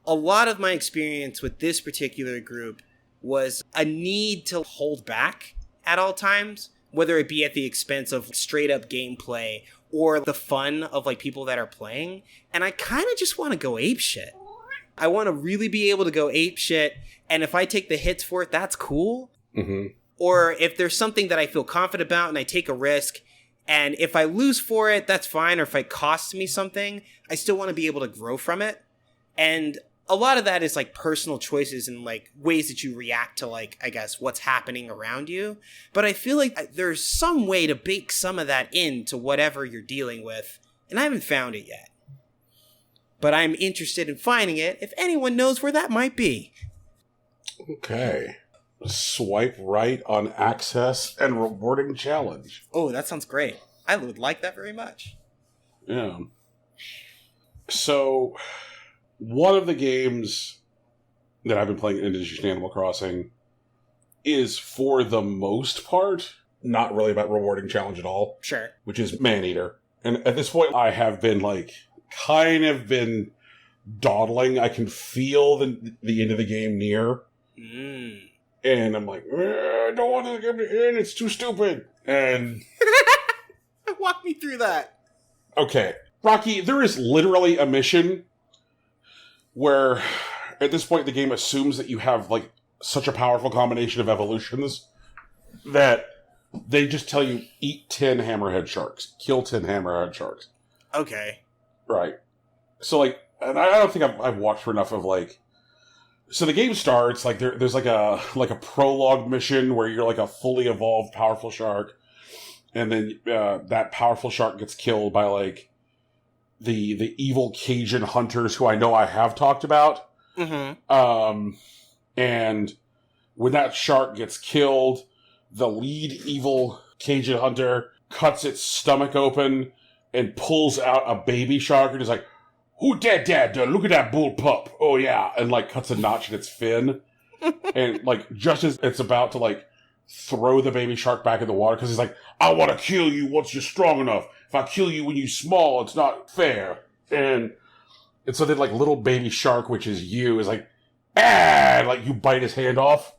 a lot of my experience with this particular group was a need to hold back at all times, whether it be at the expense of straight up gameplay or the fun of, like, people that are playing. And I kind of just want to go apeshit. I want to really be able to go apeshit, and if I take the hits for it, that's cool. Mm-hmm. Or if there's something that I feel confident about and I take a risk, and if I lose for it, that's fine. Or if it costs me something, I still want to be able to grow from it. And a lot of that is, like, personal choices and, like, ways that you react to, like, I guess, what's happening around you. But I feel like there's some way to bake some of that into whatever you're dealing with, and I haven't found it yet. But I'm interested in finding it if anyone knows where that might be. Okay. Swipe right on access and rewarding challenge. Oh, that sounds great. I would like that very much. Yeah. So, one of the games that I've been playing in addition to Animal Crossing is, for the most part, not really about rewarding challenge at all. Sure. Which is Maneater. And at this point, I have been, like, kind of been dawdling. I can feel the end of the game near. And I'm like, I don't want to get in. It's too stupid. And walk me through that. Okay, Rocky, there is literally a mission where at this point the game assumes that you have like such a powerful combination of evolutions that they just tell you eat 10 hammerhead sharks, kill 10 hammerhead sharks. Okay. Right. So like, and I don't think I've watched enough of like. So the game starts like there's like a prologue mission where you're like a fully evolved powerful shark, and then that powerful shark gets killed by like the evil Cajun hunters who I know I have talked about. Mm-hmm. And when that shark gets killed, the lead evil Cajun hunter cuts its stomach open and pulls out a baby shark and is like, "Who dead, Dad? Look at that bull pup. Oh, yeah." And, like, cuts a notch in its fin. And, like, just as it's about to, like, throw the baby shark back in the water, because he's like, "I want to kill you once you're strong enough. If I kill you when you're small, it's not fair." And so then, like, little baby shark, which is you, is like, "Ah!" And, like, you bite his hand off.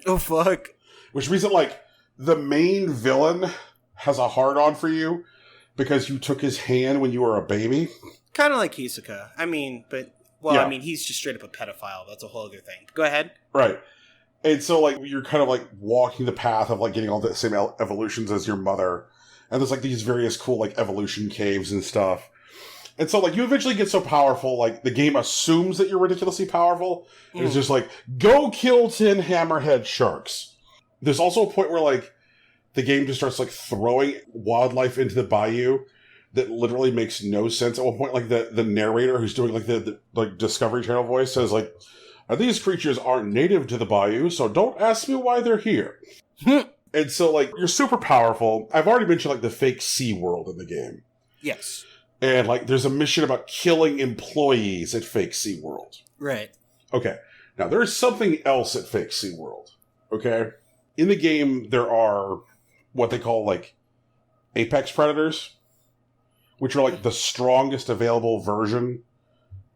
Oh, fuck. Which means that, like, the main villain has a hard-on for you because you took his hand when you were a baby. Kind of like Hisoka. I mean, but, well, yeah. I mean, he's just straight up a pedophile. That's a whole other thing. Go ahead. Right. And so, like, you're kind of, like, walking the path of, like, getting all the same evolutions as your mother. And there's, like, these various cool, like, evolution caves and stuff. And so, like, you eventually get so powerful, like, the game assumes that you're ridiculously powerful. And it's just like, go kill 10 hammerhead sharks. There's also a point where, like, the game just starts, like, throwing wildlife into the bayou that literally makes no sense. At one point, like, the narrator who's doing, like, the Discovery Channel voice says, like, "These creatures aren't native to the bayou, so don't ask me why they're here." And so, like, you're super powerful. I've already mentioned, like, the fake Sea World in the game. Yes. And, like, there's a mission about killing employees at Fake Sea World. Right. Okay. Now, there is something else at Fake Sea World. Okay? In the game, there are what they call, like, apex predators, which are, like, the strongest available version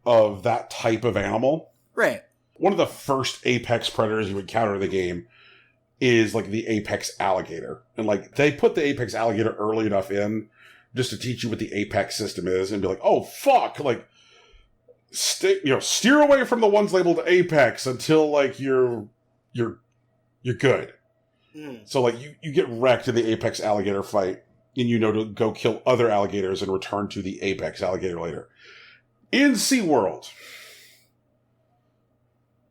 of that type of animal. Right. One of the first apex predators you encounter in the game is, like, the apex alligator. And, like, they put the apex alligator early enough in just to teach you what the apex system is and be like, "Oh, fuck!" Like, steer away from the ones labeled apex until, like, you're good. So, like, you get wrecked in the apex alligator fight, and you know to go kill other alligators and return to the apex alligator later. In SeaWorld,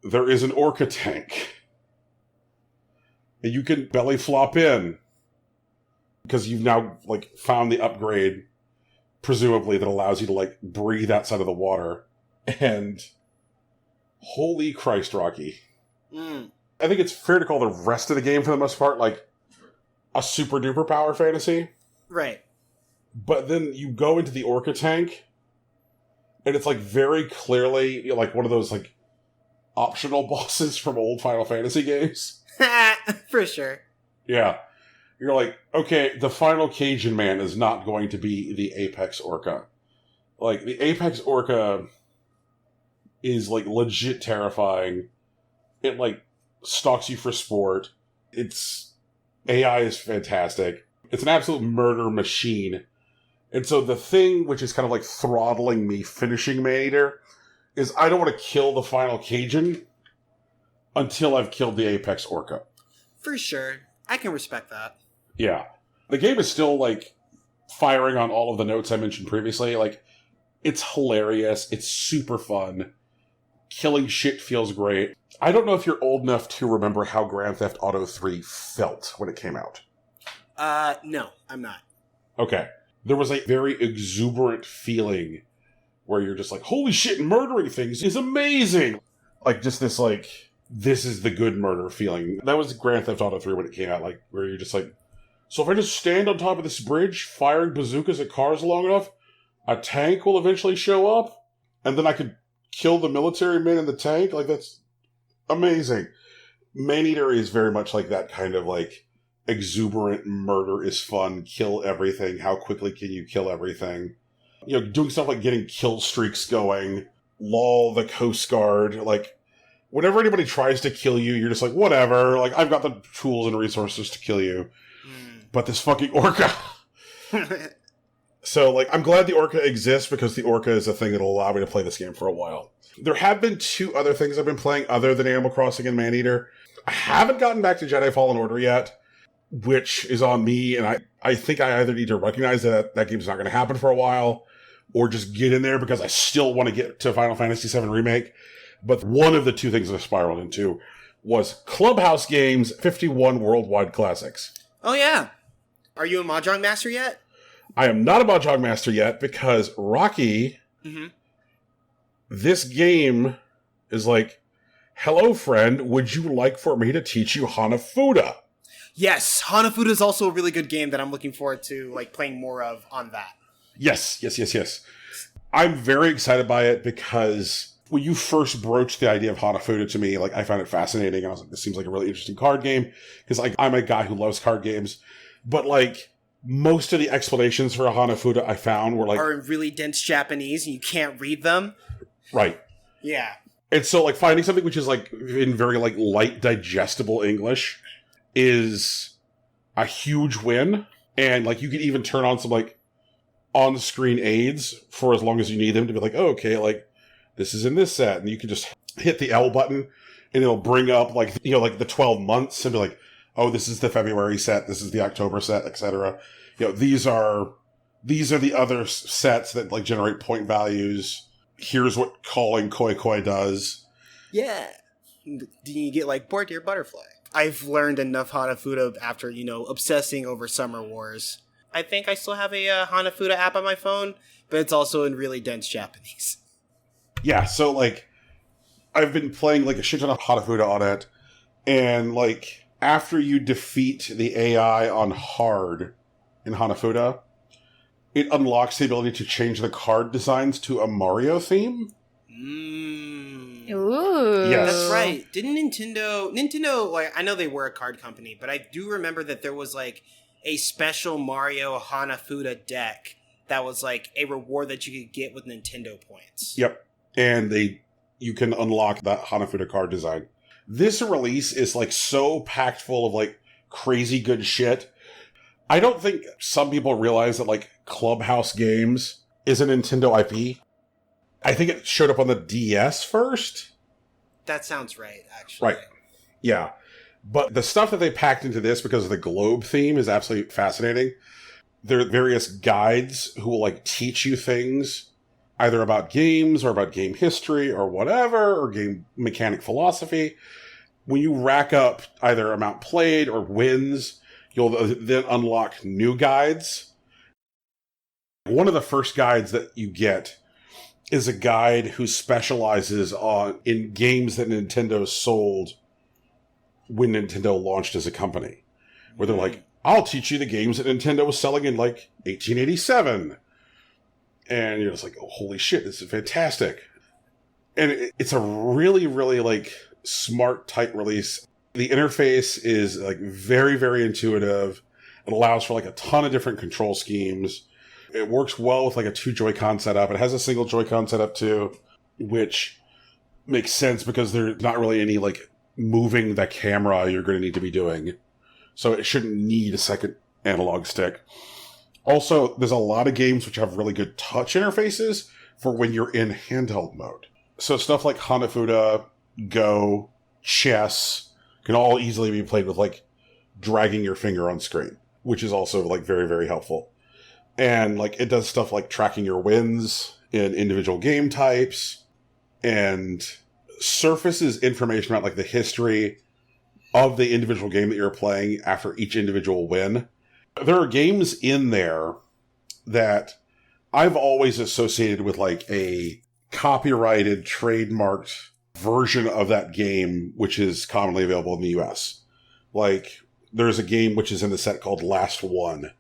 there is an orca tank. And you can belly flop in. Because you've now, like, found the upgrade, presumably, that allows you to, like, breathe outside of the water. And holy Christ, Rocky. I think it's fair to call the rest of the game, for the most part, like, a super-duper power fantasy. Right. But then you go into the orca tank, and it's, like, very clearly, like, one of those, like, optional bosses from old Final Fantasy games. For sure. Yeah. You're like, okay, the final Cajun man is not going to be the apex orca. Like, the apex orca is, like, legit terrifying. It, like, stalks you for sport. Its AI is fantastic. It's an absolute murder machine. And so the thing which is kind of, like, throttling me finishing Maneater is I don't want to kill the final Cajun until I've killed the apex orca. For sure. I can respect that. Yeah. The game is still, like, firing on all of the notes I mentioned previously. Like, it's hilarious. It's super fun. Killing shit feels great. I don't know if you're old enough to remember how Grand Theft Auto 3 felt when it came out. No, I'm not. Okay. There was a very exuberant feeling where you're just like, holy shit, murdering things is amazing! Like, just this, like, this is the good murder feeling. That was Grand Theft Auto 3 when it came out, like, where you're just like, so if I just stand on top of this bridge, firing bazookas at cars long enough, a tank will eventually show up, and then I could kill the military men in the tank? Like, that's amazing. Maneater is very much like that kind of, like, exuberant murder is fun, kill everything, how quickly can you kill everything? You know, doing stuff like getting kill streaks going, lol, the Coast Guard. Like, whenever anybody tries to kill you, you're just like, whatever. Like, I've got the tools and resources to kill you. But this fucking orca. So, like, I'm glad the orca exists because the orca is a thing that'll allow me to play this game for a while. There have been 2 other things I've been playing other than Animal Crossing and Maneater. I haven't gotten back to Jedi Fallen Order yet, which is on me, and I think I either need to recognize that game's not going to happen for a while, or just get in there because I still want to get to Final Fantasy VII Remake. But one of the 2 things I spiraled into was Clubhouse Games 51 Worldwide Classics. Oh, yeah. Are you a Mahjong Master yet? I am not a Mahjong Master yet because Rocky, this game is like, hello, friend, would you like for me to teach you Hanafuda? Yes, Hanafuda is also a really good game that I'm looking forward to like playing more of on that. Yes. I'm very excited by it because when you first broached the idea of Hanafuda to me, like I found it fascinating. I was like, this seems like a really interesting card game because like I'm a guy who loves card games, but like most of the explanations for a Hanafuda I found were like are in really dense Japanese and you can't read them. Right. Yeah. And so like finding something which is like in very like light digestible English is a huge win. And like you can even turn on some like on screen aids for as long as you need them to be like, oh, okay, like this is in this set, and you can just hit the L button and it'll bring up like, you know, like the 12 months and be like, oh, this is the February set, this is the October set, etc. You know, these are the other sets that like generate point values. Here's what calling Koi Koi does. Yeah. Do you get like Poor Dear Butterfly? I've learned enough Hanafuda after, you know, obsessing over Summer Wars. I think I still have a Hanafuda app on my phone, but it's also in really dense Japanese. Yeah, so like I've been playing like a shit ton of Hanafuda on it, and like after you defeat the AI on hard in Hanafuda, it unlocks the ability to change the card designs to a Mario theme. Ooh. Yes. That's right. Didn't Nintendo, like, I know they were a card company, but I do remember that there was like a special Mario Hanafuda deck that was like a reward that you could get with Nintendo points. Yep. And you can unlock that Hanafuda card design. This release is like so packed full of like crazy good shit. I don't think some people realize that like Clubhouse Games is a Nintendo IP. I think it showed up on the DS first. That sounds right, actually. Right. Yeah. But the stuff that they packed into this because of the globe theme is absolutely fascinating. There are various guides who will like teach you things either about games or about game history or whatever, or game mechanic philosophy. When you rack up either amount played or wins, you'll then unlock new guides. One of the first guides that you get is a guide who specializes in games that Nintendo sold when Nintendo launched as a company. Where they're like, I'll teach you the games that Nintendo was selling in like 1887. And you're just like, oh, holy shit, this is fantastic. And it's a really, really like smart, tight release. The interface is like very, very intuitive. It allows for like a ton of different control schemes. It works well with like a 2 Joy-Con setup. It has a single Joy-Con setup too, which makes sense because there's not really any like moving the camera you're going to need to be doing. So it shouldn't need a second analog stick. Also, there's a lot of games which have really good touch interfaces for when you're in handheld mode. So stuff like Hanafuda, Go, Chess can all easily be played with like dragging your finger on screen, which is also like very, very helpful. And like it does stuff like tracking your wins in individual game types and surfaces information about like the history of the individual game that you're playing after each individual win. There are games in there that I've always associated with like a copyrighted, trademarked version of that game, which is commonly available in the US. Like there's a game which is in the set called Last One,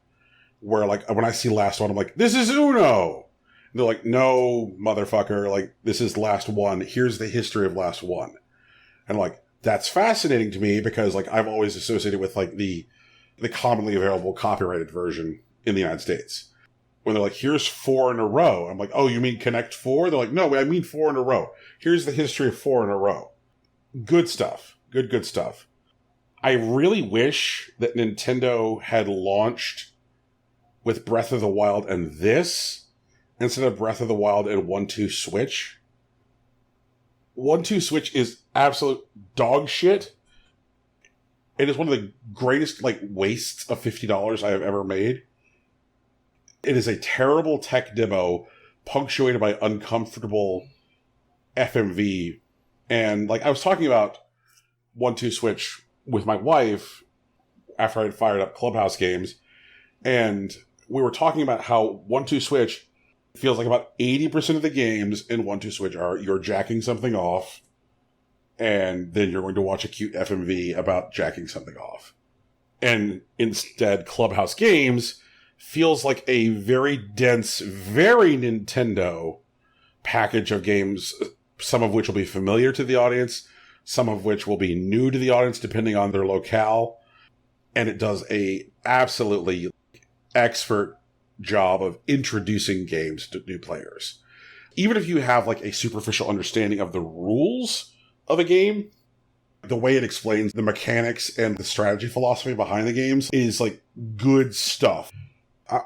where like when I see Last One, I'm like, this is Uno. And they're like, no, motherfucker, like this is Last One. Here's the history of Last One. And like, that's fascinating to me because like I've always associated with like the commonly available copyrighted version in the United States. when they're like, here's 4 in a row. I'm like, oh, you mean Connect 4? They're like, no, I mean 4 in a row. Here's the history of 4 in a row. Good stuff. Good stuff. I really wish that Nintendo had launched with Breath of the Wild and this instead of Breath of the Wild and 1-2 Switch. 1-2 Switch is absolute dog shit. It is one of the greatest, wastes of $50 I have ever made. It is a terrible tech demo punctuated by uncomfortable FMV. And, I was talking about 1-2 Switch with my wife after I had fired up Clubhouse games, and we were talking about how 1-2 Switch feels like about 80% of the games in 1-2 Switch are you're jacking something off, and then you're going to watch a cute FMV about jacking something off. And instead, Clubhouse Games feels like a very dense, very Nintendo package of games, some of which will be familiar to the audience, some of which will be new to the audience depending on their locale. And it does a absolutely expert job of introducing games to new players. Even if you have a superficial understanding of the rules of a game, the way it explains the mechanics and the strategy philosophy behind the games is good stuff.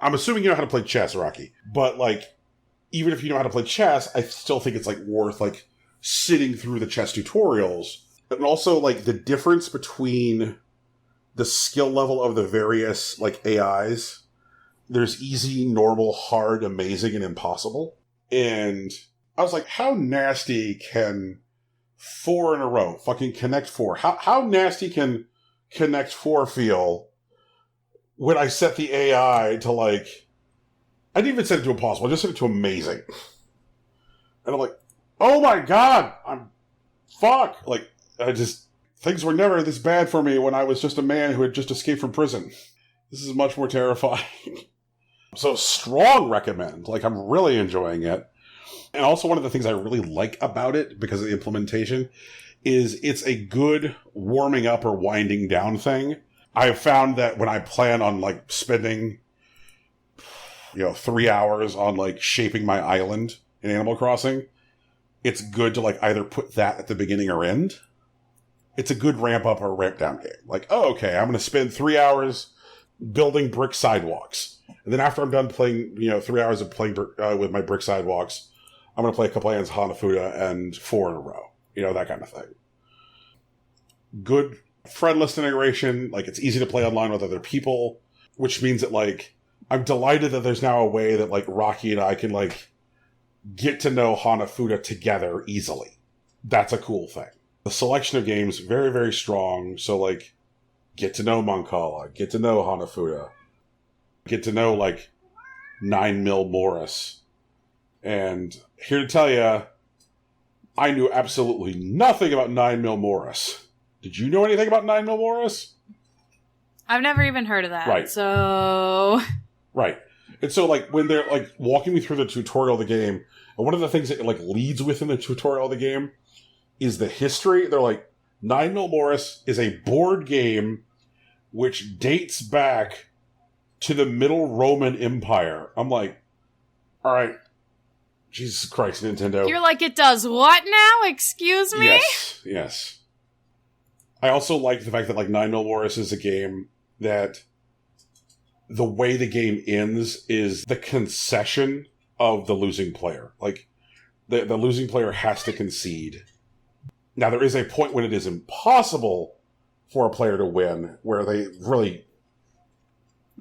I'm assuming you know how to play chess, Rocky, but even if you know how to play chess, I still think it's worth sitting through the chess tutorials. And also the difference between the skill level of the various AIs. There's easy, normal, hard, amazing, and impossible. And I was like, how nasty can 4 in a row, fucking Connect 4, how nasty can Connect 4 feel when I set the AI to I didn't even set it to impossible, I just set it to amazing. And I'm like, oh my god, fuck. Things were never this bad for me when I was just a man who had just escaped from prison. This is much more terrifying. So strong recommend. I'm really enjoying it. And also one of the things I really like about it, because of the implementation, is it's a good warming up or winding down thing. I have found that when I plan on spending 3 hours on shaping my island in Animal Crossing, it's good to either put that at the beginning or end. It's a good ramp up or ramp down game. Oh, okay, I'm going to spend 3 hours building brick sidewalks. And then after I'm done playing, 3 hours of playing with my brick sidewalks, I'm going to play a couple hands Hanafuda and 4 in a row. That kind of thing. Good friendless integration. It's easy to play online with other people, which means that, I'm delighted that there's now a way that, Rocky and I can, get to know Hanafuda together easily. That's a cool thing. The selection of games, very, very strong. So, get to know Moncala, get to know Hanafuda, get to know, 9mm Morris. And here to tell you, I knew absolutely nothing about 9mm Morris. Did you know anything about 9mm Morris? I've never even heard of that. Right. So... Right. And so, when they're, walking me through the tutorial of the game, and one of the things that it, leads within the tutorial of the game is the history. They're 9mm Morris is a board game which dates back to the Middle Roman Empire. I'm like, all right, Jesus Christ, Nintendo. You're it does what now? Excuse me? Yes. I also like the fact that 9mm Morris is a game that the way the game ends is the concession of the losing player. The losing player has to concede. Now, there is a point when it is impossible for a player to win, where they really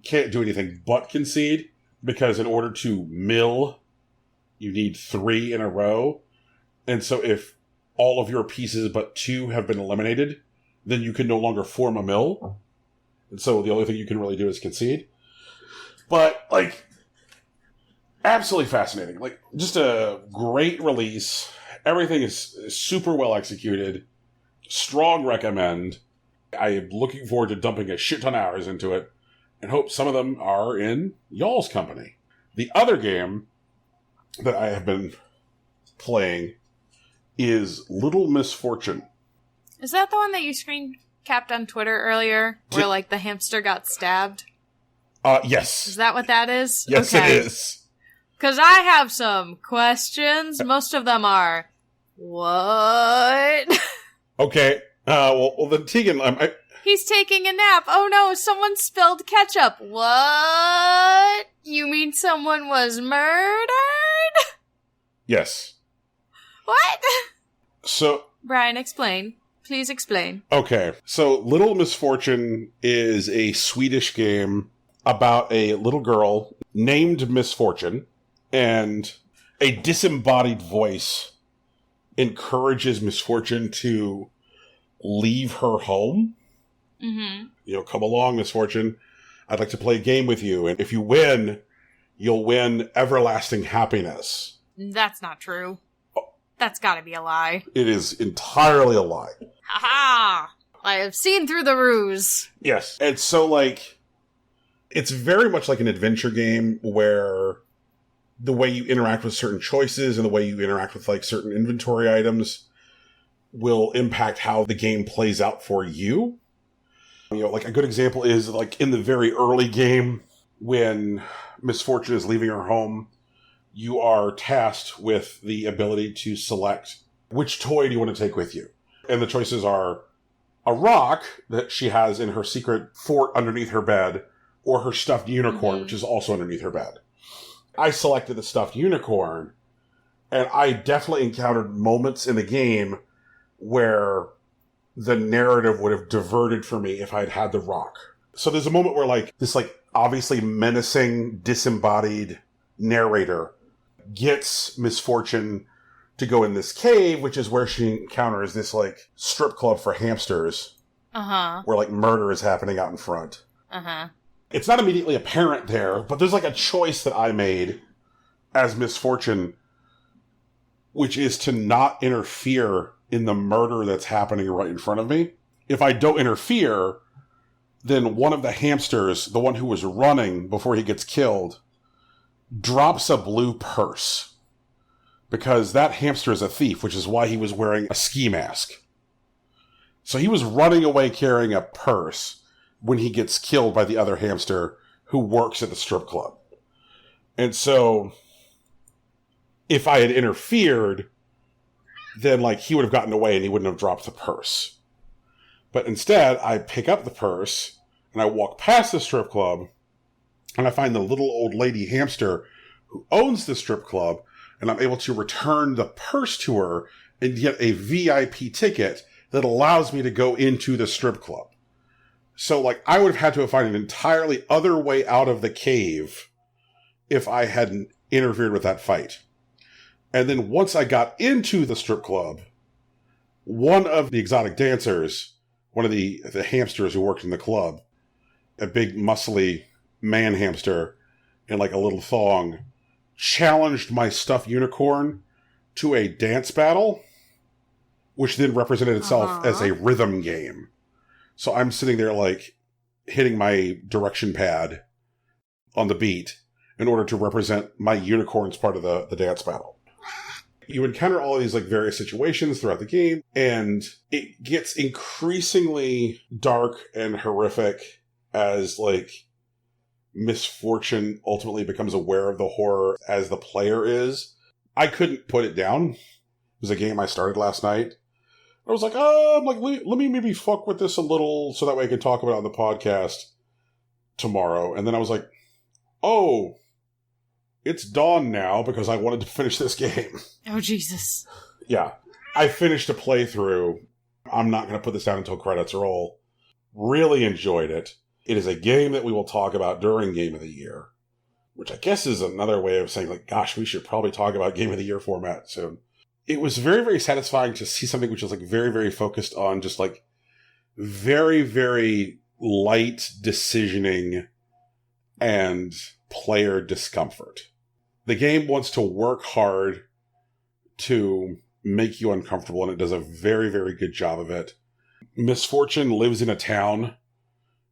can't do anything but concede, because in order to mill, you need 3 in a row. And so if all of your pieces but 2 have been eliminated, then you can no longer form a mill. And so the only thing you can really do is concede. But, absolutely fascinating. Just a great release. Everything is super well executed. Strong recommend. I am looking forward to dumping a shit ton of hours into it, and hope some of them are in y'all's company. The other game that I have been playing is Little Misfortune. Is that the one that you screen capped on Twitter earlier, where the hamster got stabbed? Yes. Is that what that is? Yes, okay. it is. Because I have some questions. Most of them are, what? Okay. Well, then Tegan, He's taking a nap. Oh no, someone spilled ketchup. What? You mean someone was murdered? Yes. What? So... Brian, explain. Please explain. Okay. So, Little Misfortune is a Swedish game about a little girl named Misfortune, and a disembodied voice encourages Misfortune to leave her home. Mm-hmm. You know, come along, Misfortune. I'd like to play a game with you, and if you win, you'll win everlasting happiness. That's not true. That's gotta be a lie. It is entirely a lie. Ha-ha! I have seen through the ruse. Yes. And so, like, it's very much like an adventure game where the way you interact with certain choices and the way you interact with, like, certain inventory items will impact how the game plays out for you. You know, like, a good example is, like, in the very early game, when Misfortune is leaving her home, you are tasked with the ability to select which toy do you want to take with you. And the choices are a rock that she has in her secret fort underneath her bed, or her stuffed unicorn, which is also underneath her bed. I selected the stuffed unicorn, and I definitely encountered moments in the game where the narrative would have diverted for me if I'd had the rock. So there's a moment where, like, this, like, obviously menacing, disembodied narrator gets Misfortune to go in this cave, which is where she encounters this, like, strip club for hamsters. Uh-huh. Where, like, murder is happening out in front. Uh-huh. It's not immediately apparent there, but there's, like, a choice that I made as Misfortune, which is to not interfere in the murder that's happening right in front of me. If I don't interfere, then one of the hamsters, the one who was running before he gets killed, drops a blue purse. Because that hamster is a thief, which is why he was wearing a ski mask. So he was running away carrying a purse when he gets killed by the other hamster who works at the strip club. And so, if I had interfered, then, like, he would have gotten away and he wouldn't have dropped the purse. But instead, I pick up the purse, and I walk past the strip club, and I find the little old lady hamster who owns the strip club, and I'm able to return the purse to her and get a VIP ticket that allows me to go into the strip club. So, like, I would have had to have found an entirely other way out of the cave if I hadn't interfered with that fight. And then once I got into the strip club, one of the exotic dancers, one of the hamsters who worked in the club, a big muscly man hamster in, like, a little thong, challenged my stuffed unicorn to a dance battle, which then represented itself as a rhythm game. So I'm sitting there, like, hitting my direction pad on the beat in order to represent my unicorn's part of the dance battle. You encounter all of these, like, various situations throughout the game, and it gets increasingly dark and horrific as, like, Misfortune ultimately becomes aware of the horror as the player is. I couldn't put it down. It was a game I started last night. I was like, let me maybe fuck with this a little so that way I can talk about it on the podcast tomorrow. And then I was like, oh, it's dawn now because I wanted to finish this game. Oh, Jesus. Yeah. I finished a playthrough. I'm not going to put this down until credits roll. Really enjoyed it. It is a game that we will talk about during Game of the Year, which I guess is another way of saying, like, gosh, we should probably talk about Game of the Year format soon. It was very, very satisfying to see something which was, like, very, very focused on just, like, very, very light decisioning and player discomfort. The game wants to work hard to make you uncomfortable, and it does a very, very good job of it. Misfortune lives in a town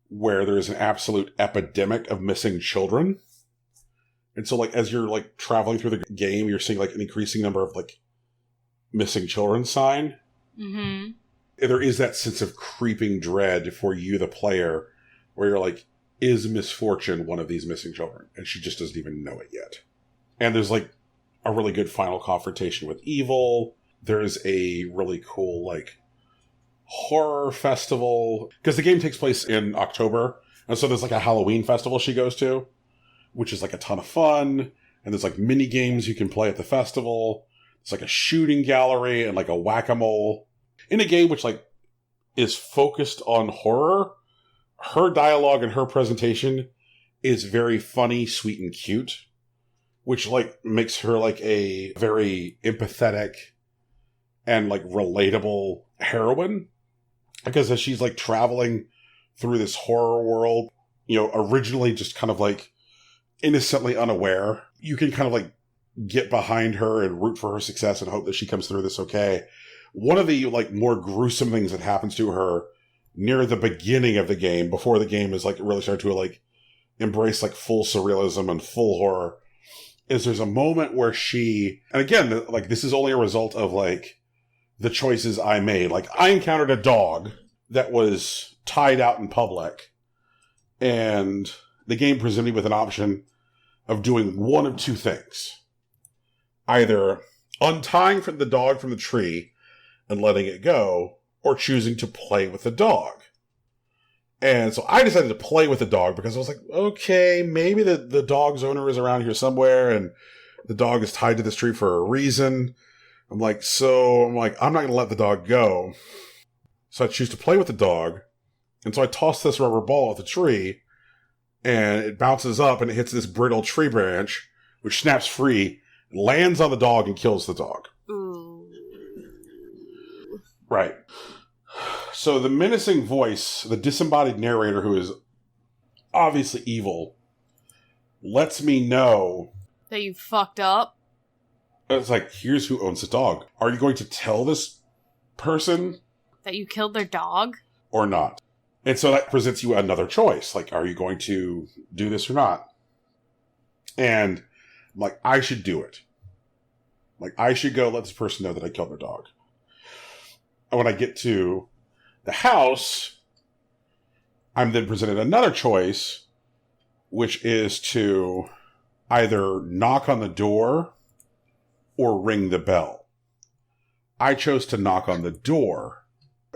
where there is an absolute epidemic of missing children. And so, like, as you're, like, traveling through the game, you're seeing, like, an increasing number of, like, missing children sign. Mm-hmm. There is that sense of creeping dread for you, the player, where you're like, is Misfortune one of these missing children? And she just doesn't even know it yet. And there's like a really good final confrontation with evil. There's a really cool like horror festival, because the game takes place in October. And so there's like a Halloween festival she goes to, which is like a ton of fun. And there's like mini games you can play at the festival. It's like a shooting gallery and like a whack-a-mole. In a game which like is focused on horror, her dialogue and her presentation is very funny, sweet, and cute, which like makes her like a very empathetic and like relatable heroine. Because as she's like traveling through this horror world, you know, originally just kind of like innocently unaware, you can kind of like get behind her and root for her success and hope that she comes through this okay. One of the like more gruesome things that happens to her near the beginning of the game, before the game is like really starting to like embrace like full surrealism and full horror, is there's a moment where she, and again, like this is only a result of like the choices I made. Like I encountered a dog that was tied out in public, and the game presented me with an option of doing one of two things. Either untying the dog from the tree and letting it go, or choosing to play with the dog. And so I decided to play with the dog because I was like, okay, maybe the dog's owner is around here somewhere and the dog is tied to this tree for a reason. I'm like, I'm not going to let the dog go. So I choose to play with the dog. And so I toss this rubber ball at the tree, and it bounces up and it hits this brittle tree branch, which snaps free, lands on the dog, and kills the dog. Ooh. Right. So the menacing voice, the disembodied narrator who is obviously evil, lets me know That you fucked up? it's like, here's who owns the dog. Are you going to tell this person? That you killed their dog? Or not? And so that presents you another choice. Like, are you going to do this or not? And I'm like, I should do it. Like, I should go let this person know that I killed their dog. And when I get to the house, I'm then presented another choice, which is to either knock on the door or ring the bell. I chose to knock on the door.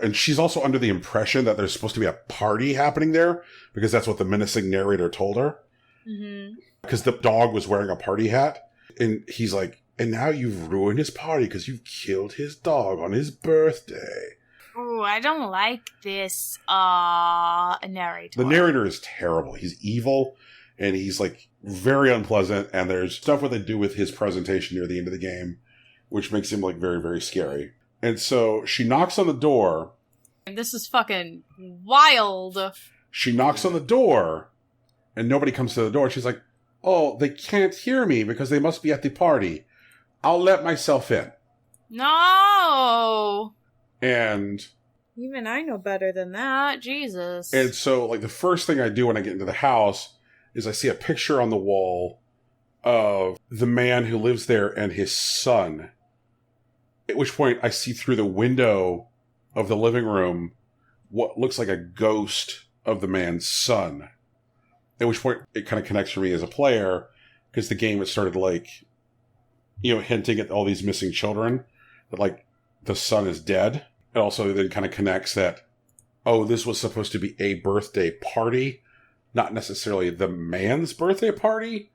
And she's also under the impression that there's supposed to be a party happening there, because that's what the menacing narrator told her. Mm-hmm. Because the dog was wearing a party hat. And he's like, and now you've ruined his party because you've killed his dog on his birthday. Ooh, I don't like this narrator. The narrator is terrible. He's evil, and he's like very unpleasant, and there's stuff what they do with his presentation near the end of the game, which makes him like very, very scary. And so she knocks on the door. This is fucking wild. She knocks on the door, and nobody comes to the door. She's like, oh, they can't hear me because they must be at the party. I'll let myself in. No! And Even I know better than that. Jesus. And so, like, the first thing I do when I get into the house is I see a picture on the wall of the man who lives there and his son. At which point I see through the window of the living room what looks like a ghost of the man's son. At which point it kind of connects for me as a player, because the game had started, like, you know, hinting at all these missing children, that, like, the son is dead. It also then kind of connects that, oh, this was supposed to be a birthday party, not necessarily the man's birthday party.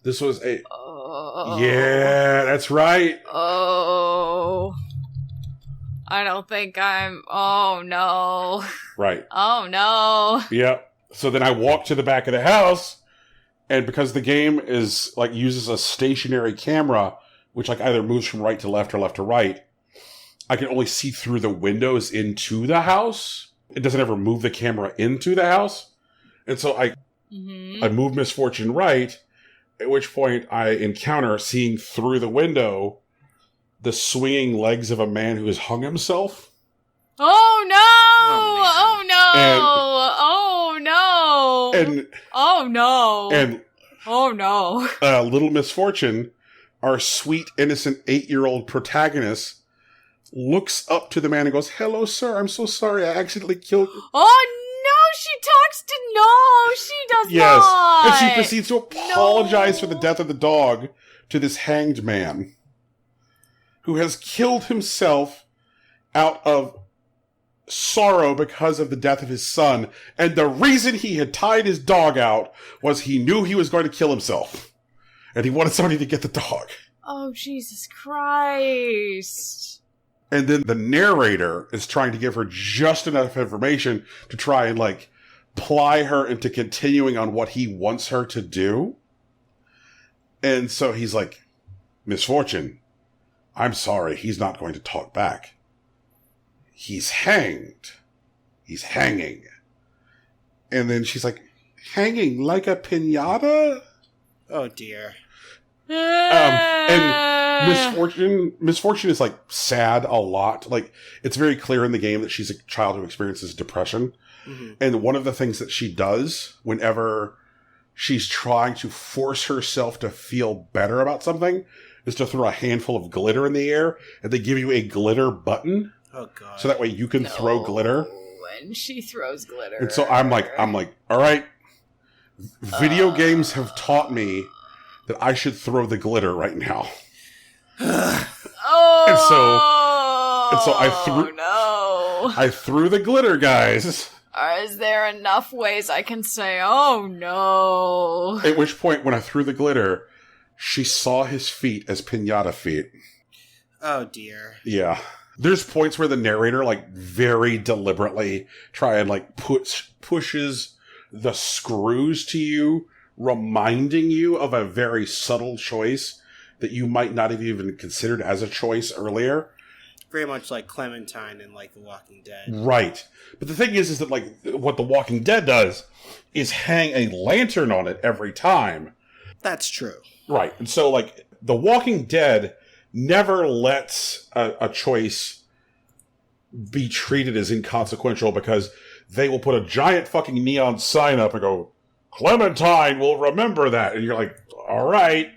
This was a... Yeah, that's right. Oh. I don't think I'm... Oh, no. Right. Oh, no. Yep. So then I walk to the back of the house, and because the game is, like, uses a stationary camera, which, like, either moves from right to left or left to right, I can only see through the windows into the house. It doesn't ever move the camera into the house. And so I move Misfortune right, at which point I encounter, seeing through the window, the swinging legs of a man who has hung himself. Oh, no! Oh, Oh, no! And, Oh, no! and Oh, no. Little Misfortune, our sweet, innocent 8-year-old protagonist, looks up to the man and goes, "Hello, sir. I'm so sorry. I accidentally killed you." Oh, no! She talks to... No! She does Yes. not! And she proceeds to apologize for the death of the dog to this hanged man who has killed himself out of sorrow because of the death of his son. And the reason he had tied his dog out was he knew he was going to kill himself. And he wanted somebody to get the dog. Oh, Jesus Christ. And then the narrator is trying to give her just enough information to try and, like, ply her into continuing on what he wants her to do. And so he's like, Misfortune, I'm sorry, he's not going to talk back. He's hanged. He's hanging. And then she's like, hanging like a piñata? Oh, dear. And Misfortune is, like, sad a lot. Like, it's very clear in the game that she's a child who experiences depression. Mm-hmm. And one of the things that she does whenever she's trying to force herself to feel better about something is to throw a handful of glitter in the air, and they give you a glitter button. Oh, God. So that way you can throw glitter. And she throws glitter. And so I'm like, all right, video games have taught me that I should throw the glitter right now. Oh! And so I threw the glitter, guys. Is there enough ways I can say, oh no? At which point, when I threw the glitter, she saw his feet as piñata feet. Oh, dear. Yeah. There's points where the narrator, like, very deliberately try and, like, pushes the screws to you, reminding you of a very subtle choice that you might not have even considered as a choice earlier. Very much like Clementine in, like, The Walking Dead. Right. But the thing is that, like, what The Walking Dead does is hang a lantern on it every time. That's true. Right. And so, like, The Walking Dead never lets a choice be treated as inconsequential because they will put a giant fucking neon sign up and go, Clementine will remember that. And you're like, all right.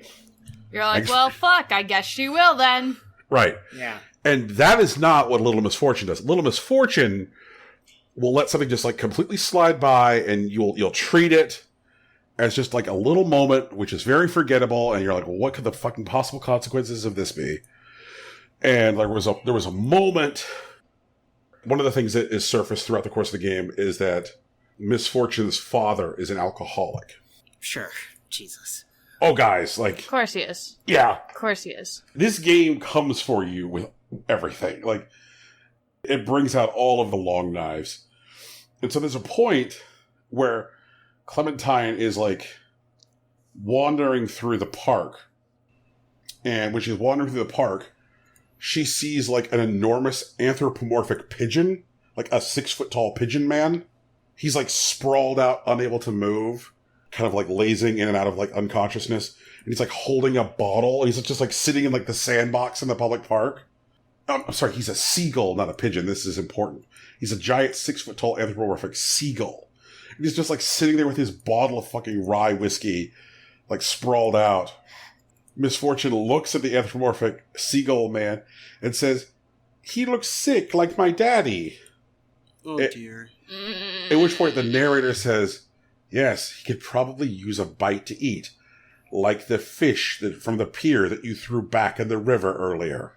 You're like, well, fuck, I guess she will then. Right. Yeah. And that is not what Little Misfortune does. Little Misfortune will let something just, like, completely slide by, and you'll treat it as just, like, a little moment, which is very forgettable, and you're like, well, what could the fucking possible consequences of this be? And there was a moment. One of the things that is surfaced throughout the course of the game is that Misfortune's father is an alcoholic. Sure. Jesus. Oh, guys, like... Of course he is. Yeah. Of course he is. This game comes for you with everything. Like, it brings out all of the long knives. And so there's a point where Clementine is, like, wandering through the park. And when she's wandering through the park, she sees, like, an enormous anthropomorphic pigeon. Like, a 6-foot-tall pigeon man. He's, like, sprawled out, unable to move. Kind of, like, lazing in and out of, like, unconsciousness. And he's, like, holding a bottle. He's just, like, sitting in, like, the sandbox in the public park. I'm sorry, he's a seagull, not a pigeon. This is important. He's a giant 6-foot-tall anthropomorphic seagull. And he's just, like, sitting there with his bottle of fucking rye whiskey, like, sprawled out. Misfortune looks at the anthropomorphic seagull man and says, he looks sick like my daddy. Oh, dear. At which point the narrator says, yes, he could probably use a bite to eat, like the fish from the pier that you threw back in the river earlier.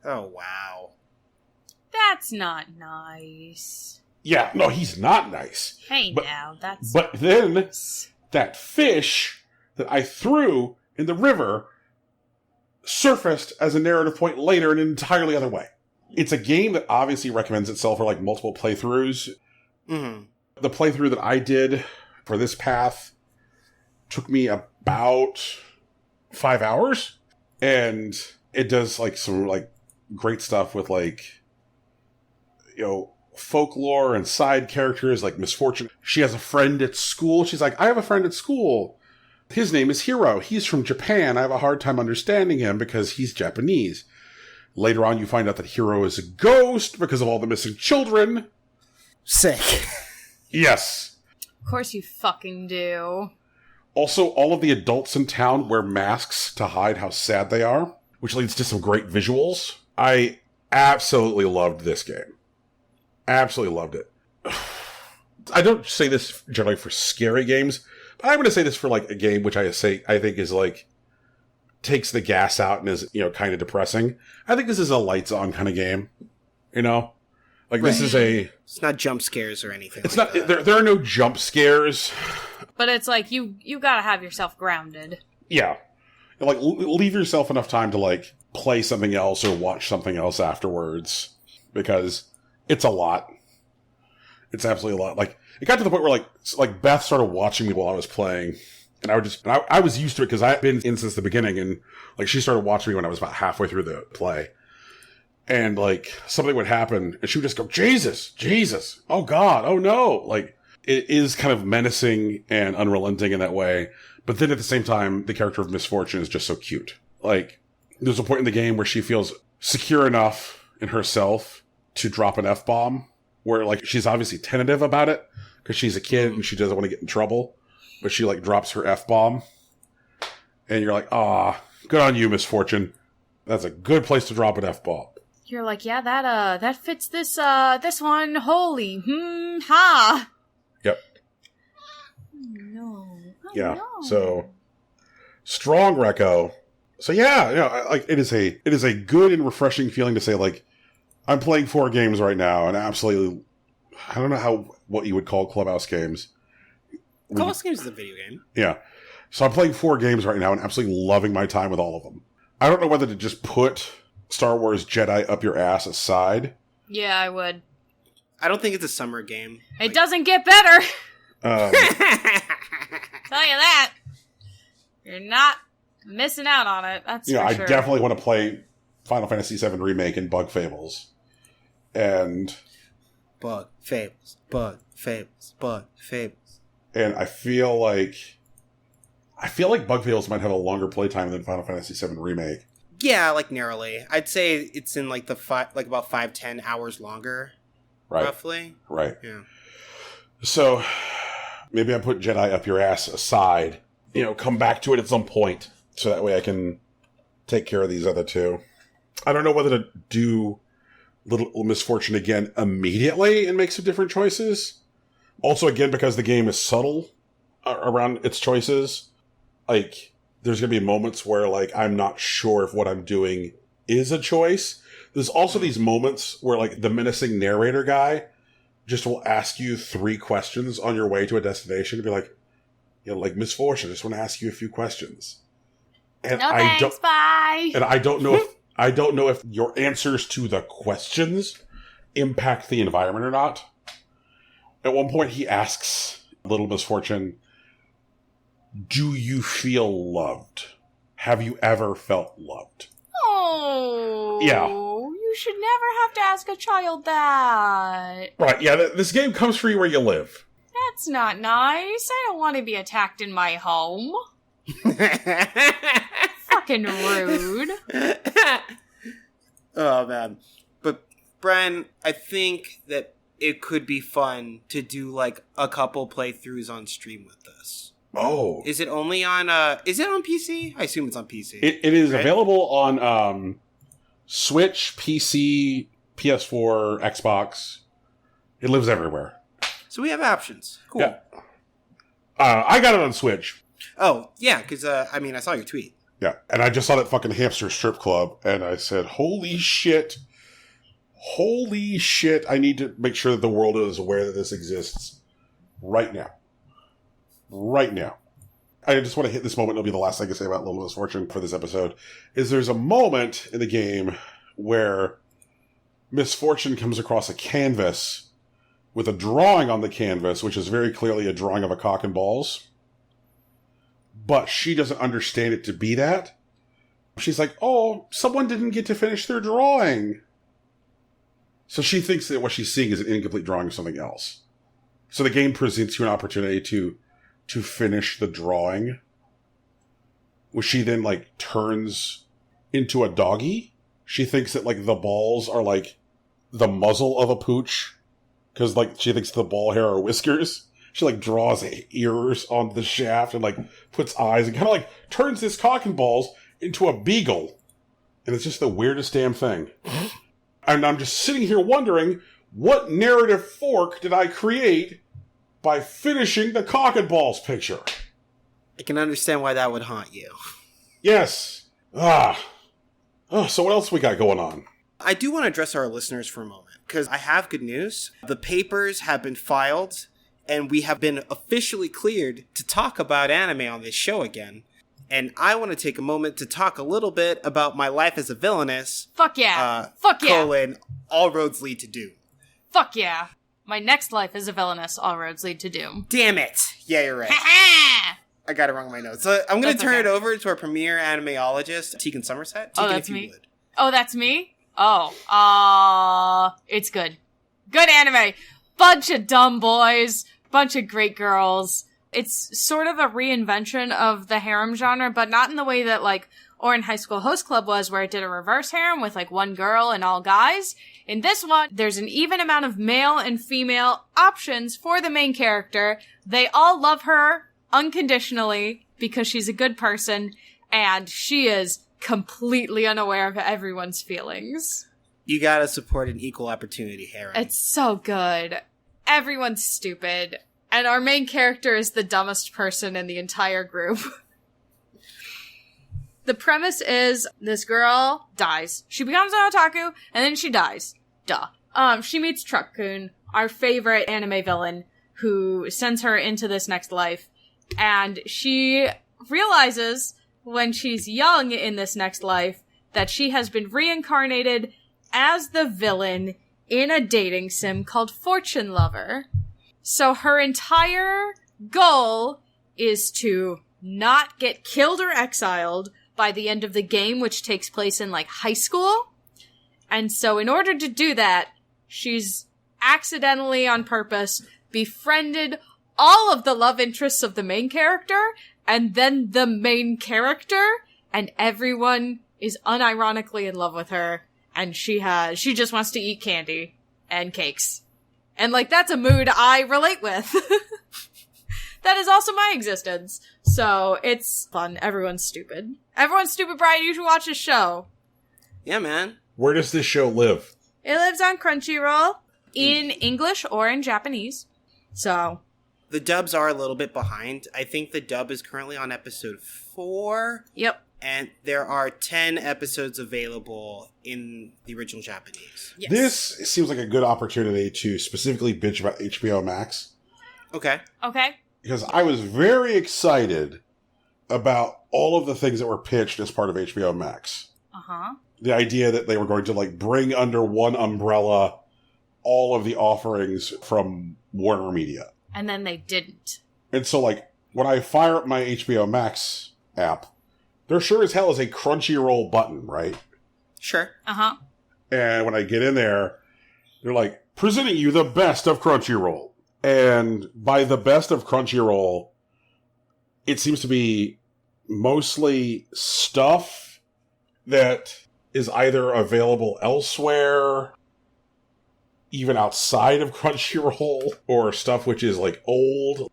Oh, wow. That's not nice. Yeah, no, he's not nice. Hey, now, that's... But then, that fish that I threw in the river surfaced as a narrative point later in an entirely other way. It's a game that obviously recommends itself for, like, multiple playthroughs. Mm-hmm. The playthrough that I did for this path took me about 5 hours. And it does, like, some, like, great stuff with, like, you know, folklore and side characters, like Misfortune. She has a friend at school. She's like, I have a friend at school. His name is Hiro. He's from Japan. I have a hard time understanding him because he's Japanese. Later on, you find out that Hiro is a ghost because of all the missing children. Sick. Yes. Of course you fucking do. Also, all of the adults in town wear masks to hide how sad they are, which leads to some great visuals. I absolutely loved this game. Absolutely loved it. I don't say this generally for scary games, but I'm going to say this for like a game which I think is like takes the gas out and is, kind of depressing. I think this is a lights on kind of game. Like this is It's not jump scares or anything. It's like not. There are no jump scares. But it's like you gotta have yourself grounded. Yeah, like leave yourself enough time to like play something else or watch something else afterwards, because it's a lot. It's absolutely a lot. Like it got to the point where like Beth started watching me while I was playing, and I was used to it because I've been in since the beginning, and like she started watching me when I was about halfway through the play, and like something would happen, and she would just go, Jesus, oh God, oh no, like it is kind of menacing and unrelenting in that way. But then at the same time, the character of Misfortune is just so cute. Like there's a point in the game where she feels secure enough in herself to drop an F-bomb, where like she's obviously tentative about it because she's a kid and she doesn't want to get in trouble, but she like drops her F-bomb, and you're like, good on you, Misfortune. That's a good place to drop an F-bomb. You're like, yeah, that fits this one. Holy, ha. Yep. No. Yeah. No. So strong reco. So yeah, like it is a good and refreshing feeling to say like I'm playing 4 games right now and absolutely, I don't know what you would call Clubhouse games. Clubhouse games is a video game. Yeah. So I'm playing 4 games right now and absolutely loving my time with all of them. I don't know whether to just put Star Wars Jedi up your ass aside. Yeah, I would. I don't think it's a summer game. It doesn't get better. Tell you that. You're not missing out on it. That's for sure. I definitely want to play Final Fantasy VII Remake and Bug Fables. And Bug Fables. And I feel like Bug Fables might have a longer playtime than Final Fantasy VII Remake. Yeah, like narrowly. I'd say it's in like about 5-10 hours longer. Right. Roughly. Right. Yeah. So maybe I put Jedi up your ass aside. Come back to it at some point, so that way I can take care of these other 2. I don't know whether to do Little Misfortune again immediately and make some different choices. Also, again, because the game is subtle around its choices, like there's going to be moments where like I'm not sure if what I'm doing is a choice. There's also these moments where like the menacing narrator guy just will ask you 3 questions on your way to a destination and be like, like Misfortune, I just want to ask you a few questions. And no thanks, bye. And I don't know if your answers to the questions impact the environment or not. At one point he asks Little Misfortune, do you feel loved? Have you ever felt loved? Oh. Yeah. You should never have to ask a child that. Right, yeah, this game comes for you where you live. That's not nice. I don't want to be attacked in my home. Fucking rude. Oh, man. But, Brian, I think that it could be fun to do, like, a couple playthroughs on stream with this. Oh. Is it only on, is it on PC? I assume it's on PC. It is right? Available on, Switch, PC, PS4, Xbox. It lives everywhere. So we have options. Cool. Yeah. I got it on Switch. Oh, yeah, because, I saw your tweet. Yeah, and I just saw that fucking hamster strip club, and I said, holy shit, I need to make sure that the world is aware that this exists right now. I just want to hit this moment, it'll be the last thing I say about Little Misfortune for this episode, is there's a moment in the game where Misfortune comes across a canvas with a drawing on the canvas, which is very clearly a drawing of a cock and balls. But she doesn't understand it to be that. She's like, oh, someone didn't get to finish their drawing. So she thinks that what she's seeing is an incomplete drawing of something else. So the game presents you an opportunity to finish the drawing, which she then, like, turns into a doggy. She thinks that, like, the balls are, like, the muzzle of a pooch. Because, like, she thinks the ball hair are whiskers. She, like, draws ears on the shaft and, like, puts eyes and kind of, like, turns this cock and balls into a beagle. And it's just the weirdest damn thing. And I'm just sitting here wondering, what narrative fork did I create by finishing the Cock and Balls picture. I can understand why that would haunt you. Yes. So what else we got going on? I do want to address our listeners for a moment, because I have good news. The papers have been filed, and we have been officially cleared to talk about anime on this show again. And I want to take a moment to talk a little bit about my life as a villainess. Fuck yeah. Fuck yeah. All roads lead to doom. Fuck yeah. My next life as a villainess, all roads lead to doom. Damn it. Yeah, you're right. I got it wrong in my notes. So I'm going to turn it over to our premier animeologist, Tegan Somerset. Tegan, that's me? Oh, that's me? It's good. Good anime. Bunch of dumb boys. Bunch of great girls. It's sort of a reinvention of the harem genre, but not in the way that, like, Ouran High School Host Club was, where it did a reverse harem with, like, one girl and all guys. In this one, there's an even amount of male and female options for the main character. They all love her unconditionally because she's a good person, and she is completely unaware of everyone's feelings. You gotta support an equal opportunity harem. It's so good. Everyone's stupid. And our main character is the dumbest person in the entire group. The premise is this girl dies. She becomes an otaku, and then she dies. Duh. She meets Truck-kun, our favorite anime villain, who sends her into this next life. And she realizes, when she's young in this next life, that she has been reincarnated as the villain in a dating sim called Fortune Lover. So her entire goal is to not get killed or exiled by the end of the game, which takes place in, like, high school. And so in order to do that, she's accidentally, on purpose, befriended all of the love interests of the main character, and then the main character, and everyone is unironically in love with her, and she just wants to eat candy and cakes. And, like, that's a mood I relate with. That is also my existence. So, it's fun. Everyone's stupid. Everyone's stupid, Brian. You should watch this show. Yeah, man. Where does this show live? It lives on Crunchyroll, in English or in Japanese. So. The dubs are a little bit behind. I think the dub is currently on episode 4. Yep. And there are 10 episodes available in the original Japanese. Yes. This seems like a good opportunity to specifically bitch about HBO Max. Okay. Because I was very excited about all of the things that were pitched as part of HBO Max. Uh-huh. The idea that they were going to, like, bring under one umbrella all of the offerings from Warner Media. And then they didn't. And so, like, when I fire up my HBO Max app, there sure as hell is a Crunchyroll button, right? Sure. Uh-huh. And when I get in there, they're like, presenting you the best of Crunchyroll. And by the best of Crunchyroll, it seems to be mostly stuff that is either available elsewhere, even outside of Crunchyroll, or stuff which is, like, old.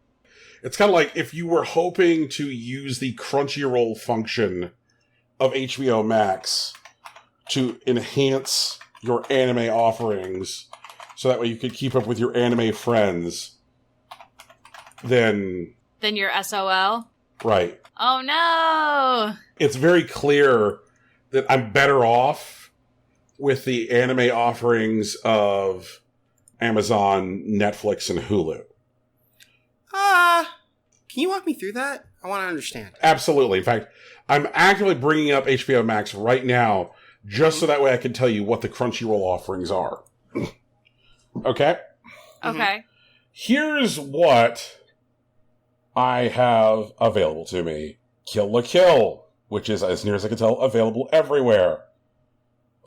It's kind of like if you were hoping to use the Crunchyroll function of HBO Max to enhance your anime offerings so that way you could keep up with your anime friends, then you're SOL? Right. Oh no! It's very clear that I'm better off with the anime offerings of Amazon, Netflix, and Hulu. Can you walk me through that? I want to understand. Absolutely. In fact, I'm actively bringing up HBO Max right now just so that way I can tell you what the Crunchyroll offerings are. Okay? Okay. Here's what I have available to me. Kill la Kill, which is, as near as I can tell, available everywhere.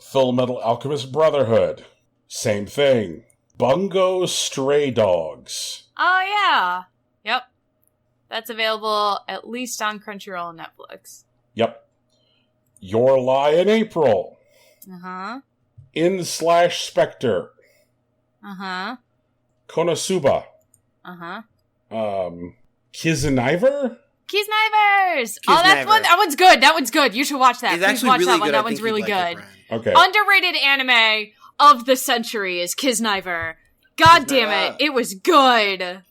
Full Metal Alchemist Brotherhood. Same thing. Bungo Stray Dogs. Oh, yeah. Yep. That's available at least on Crunchyroll and Netflix. Yep. Your Lie in April. Uh-huh. In/Spectre. Uh-huh. Konosuba. Uh-huh. Kiznaiver? Kisnivers! Oh, that's one. That one's good. That one's good. You should watch that. It's Please actually watch really that one. good. That I one's think really you'd like good. it, Brian. Okay. Underrated anime of the century is Kisniver. God damn it. It was good.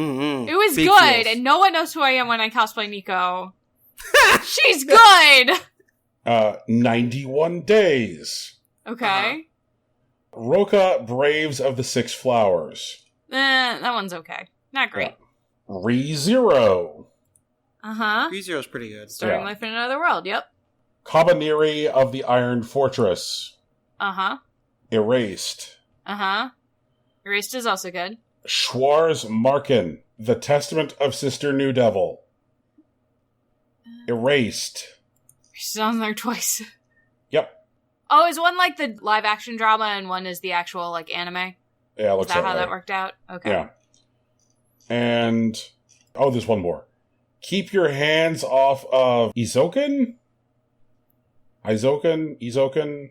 Mm-hmm. It was Big good, feels. and no one knows who I am when I cosplay Nico. She's good! 91 Days. Okay. Roka Braves of the Six Flowers. That one's okay. Not great. ReZero. Uh-huh. ReZero's pretty good. Starting Yeah. Life in Another World, yep. Kabaneri of the Iron Fortress. Uh-huh. Erased. Uh-huh. Erased is also good. Schwarz Marken, The Testament of Sister New Devil. Erased. She's on there twice. Yep. Oh, is one like the live-action drama and one is the actual, like, anime? Yeah, Is looks that how way. that worked out? Okay. Yeah. And, there's one more. Keep your hands off of Izoken? Eizoken? Eizouken.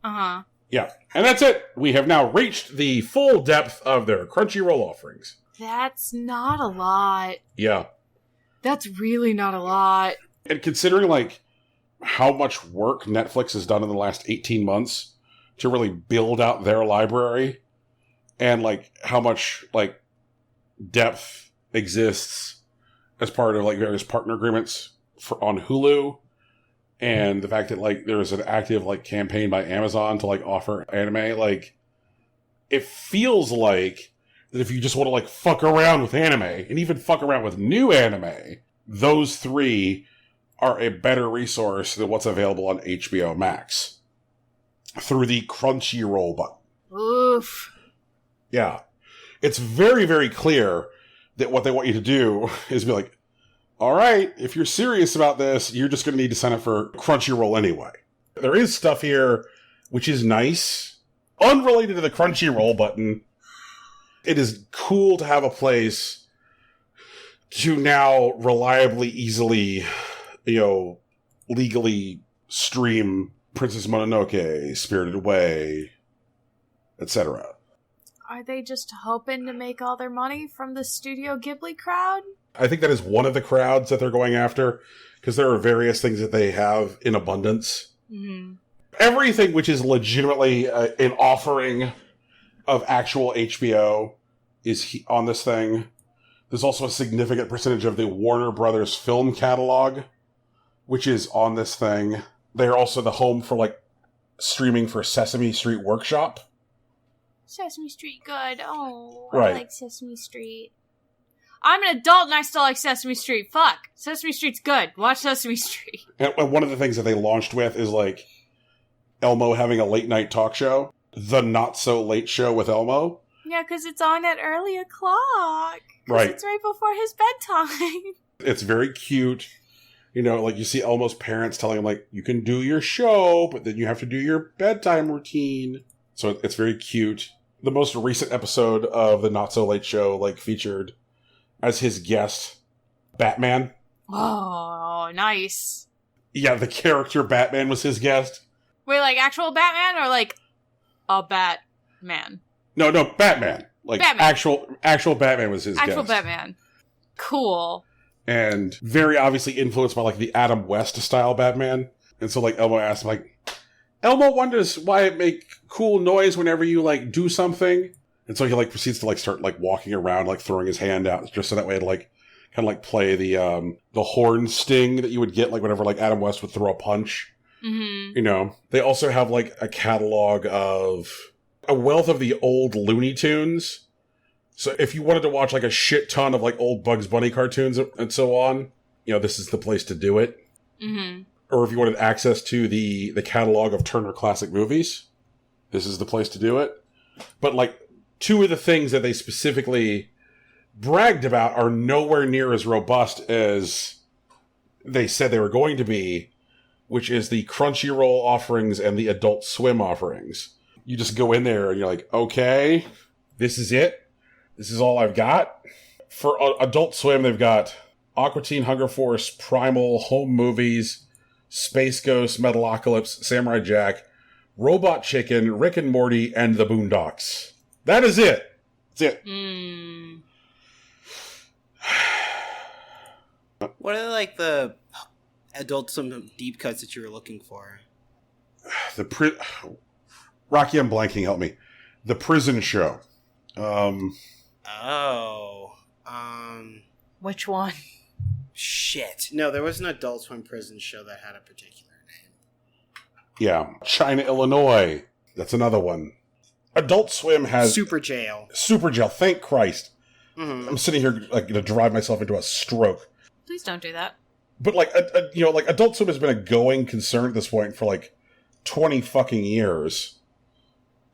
Uh-huh. Yeah. And that's it. We have now reached the full depth of their Crunchyroll offerings. That's not a lot. Yeah. That's really not a lot. And considering, like, how much work Netflix has done in the last 18 months to really build out their library, and, like, how much, like, depth exists as part of, like, various partner agreements on Hulu, and the fact that, like, there's an active, like, campaign by Amazon to, like, offer anime, like, it feels like that if you just want to, like, fuck around with anime, and even fuck around with new anime, those three are a better resource than what's available on HBO Max through the Crunchyroll button. Oof. Yeah. It's very, very clear that what they want you to do is be like, all right, if you're serious about this, you're just going to need to sign up for Crunchyroll anyway. There is stuff here which is nice. Unrelated to the Crunchyroll button, it is cool to have a place to now reliably, easily, legally stream Princess Mononoke, Spirited Away, etc. Are they just hoping to make all their money from the Studio Ghibli crowd? I think that is one of the crowds that they're going after, because there are various things that they have in abundance. Mm-hmm. Everything which is legitimately an offering of actual HBO is on this thing. There's also a significant percentage of the Warner Brothers film catalog, which is on this thing. They're also the home for, like, streaming for Sesame Street Workshop. Sesame Street good. Oh, Right. I like Sesame Street. I'm an adult and I still like Sesame Street. Fuck. Sesame Street's good. Watch Sesame Street. And one of the things that they launched with is, like, Elmo having a late night talk show. The Not So Late Show with Elmo. Yeah, because it's on at early o'clock. 'Cause Right. It's right before his bedtime. It's very cute. Like, you see Elmo's parents telling him, like, you can do your show, but then you have to do your bedtime routine. So it's very cute. The most recent episode of the Not So Late Show, like, featured as his guest Batman. Oh, nice. Yeah, the character Batman was his guest. Wait, like actual Batman or like a Batman? No, Batman. Like, Batman. actual Batman was his Actual guest. Batman. Cool. And very obviously influenced by, like, the Adam West style Batman. And so, like, Elmo asked him, like, Elmo wonders why it make cool noise whenever you, like, do something. And so he, like, proceeds to, like, start, like, walking around, like, throwing his hand out, just so that way to, like, kind of, like, play the horn sting that you would get, like, whenever, like, Adam West would throw a punch. Mm-hmm. They also have, like, a catalog of a wealth of the old Looney Tunes. So if you wanted to watch, like, a shit ton of, like, old Bugs Bunny cartoons and so on, this is the place to do it. Mm-hmm. Or if you wanted access to the catalog of Turner Classic Movies, this is the place to do it. But, like, two of the things that they specifically bragged about are nowhere near as robust as they said they were going to be, which is the Crunchyroll offerings and the Adult Swim offerings. You just go in there and you're like, okay, this is it. This is all I've got. For Adult Swim, they've got Aqua Teen Hunger Force, Primal, Home Movies, Space Ghost, Metalocalypse, Samurai Jack, Robot Chicken, Rick and Morty, and The Boondocks. That is it. That's it. Mm. What are, like, the Adult Swim deep cuts that you were looking for? Rocky, I'm blanking, help me. The Prison Show. Which one? Shit. No, there was an Adult Swim prison show that had a particular name. Yeah. China, Illinois. That's another one. Adult Swim has... Super Jail. Super Jail. Thank Christ. Mm-hmm. I'm sitting here like to drive myself into a stroke. Please don't do that. But like, like Adult Swim has been a going concern at this point for like 20 fucking years.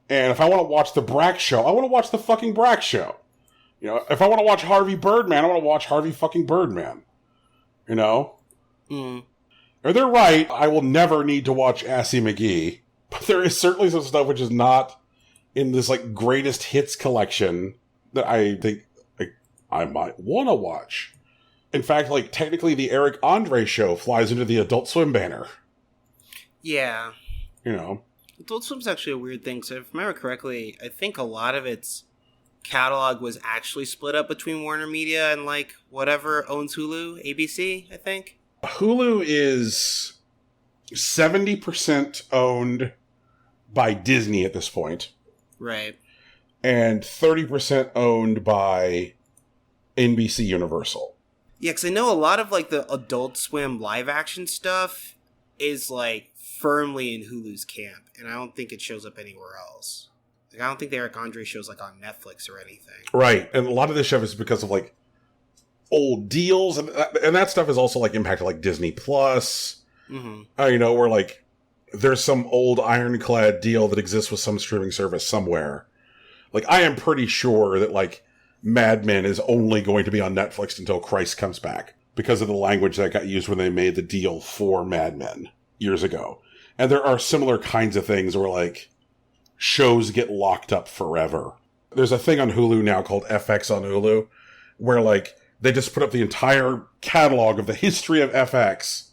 And if I want to watch the Brack Show, I want to watch the fucking Brack Show. You know, if I want to watch Harvey Birdman, I want to watch Harvey fucking Birdman. You know? Mm. Or they're right, I will never need to watch Assy McGee. But there is certainly some stuff which is not in this, like, greatest hits collection that I think I might want to watch. In fact, like, technically the Eric Andre Show flies into the Adult Swim banner. Yeah. You know? Adult Swim's actually a weird thing. So if I remember correctly, I think a lot of its catalog was actually split up between Warner Media and, like, whatever owns Hulu, ABC, I think. Hulu is 70% owned by Disney at this point. Right. And 30% owned by NBC Universal. Yeah, because I know a lot of, like, the Adult Swim live-action stuff is, like, firmly in Hulu's camp, and I don't think it shows up anywhere else. Like, I don't think the Eric Andre show's, like, on Netflix or anything. Right, and a lot of this stuff is because of, like, old deals, and that stuff is also, like, impacted, like, Disney Plus. Mm-hmm. You know, where, like, there's some old ironclad deal that exists with some streaming service somewhere. Like, I am pretty sure that, like, Mad Men is only going to be on Netflix until Christ comes back, because of the language that got used when they made the deal for Mad Men years ago. And there are similar kinds of things where, like, shows get locked up forever. There's a thing on Hulu now called FX on Hulu, where, like, they just put up the entire catalog of the history of FX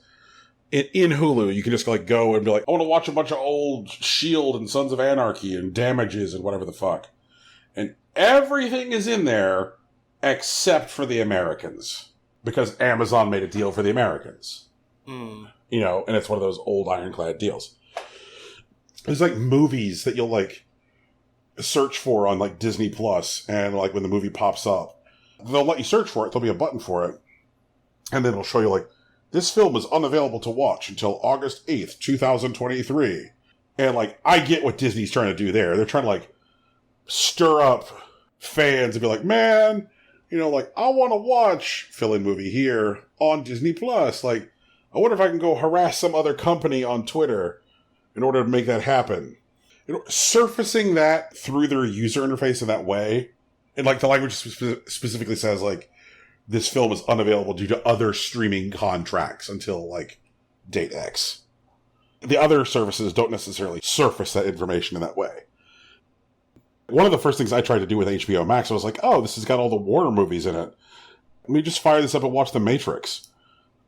in Hulu. You can just, like, go and be like, I want to watch a bunch of old S.H.I.E.L.D. and Sons of Anarchy and Damages and whatever the fuck. And everything is in there except for the Americans. Because Amazon made a deal for the Americans. Mm. You know, and it's one of those old ironclad deals. There's, like, movies that you'll, like, search for on, like, Disney Plus, and, like, when the movie pops up, they'll let you search for it, there'll be a button for it, and then it'll show you, like, this film is unavailable to watch until August 8th, 2023. And, like, I get what Disney's trying to do there. They're trying to, like, stir up fans and be like, man, you know, like, I want to watch fill-in movie here on Disney Plus. Like, I wonder if I can go harass some other company on Twitter in order to make that happen. You know, surfacing that through their user interface in that way, and, like, the language specifically says, like, this film is unavailable due to other streaming contracts until, like, date X. The other services don't necessarily surface that information in that way. One of the first things I tried to do with HBO Max, I was like, oh, this has got all the Warner movies in it. Let me just fire this up and watch The Matrix.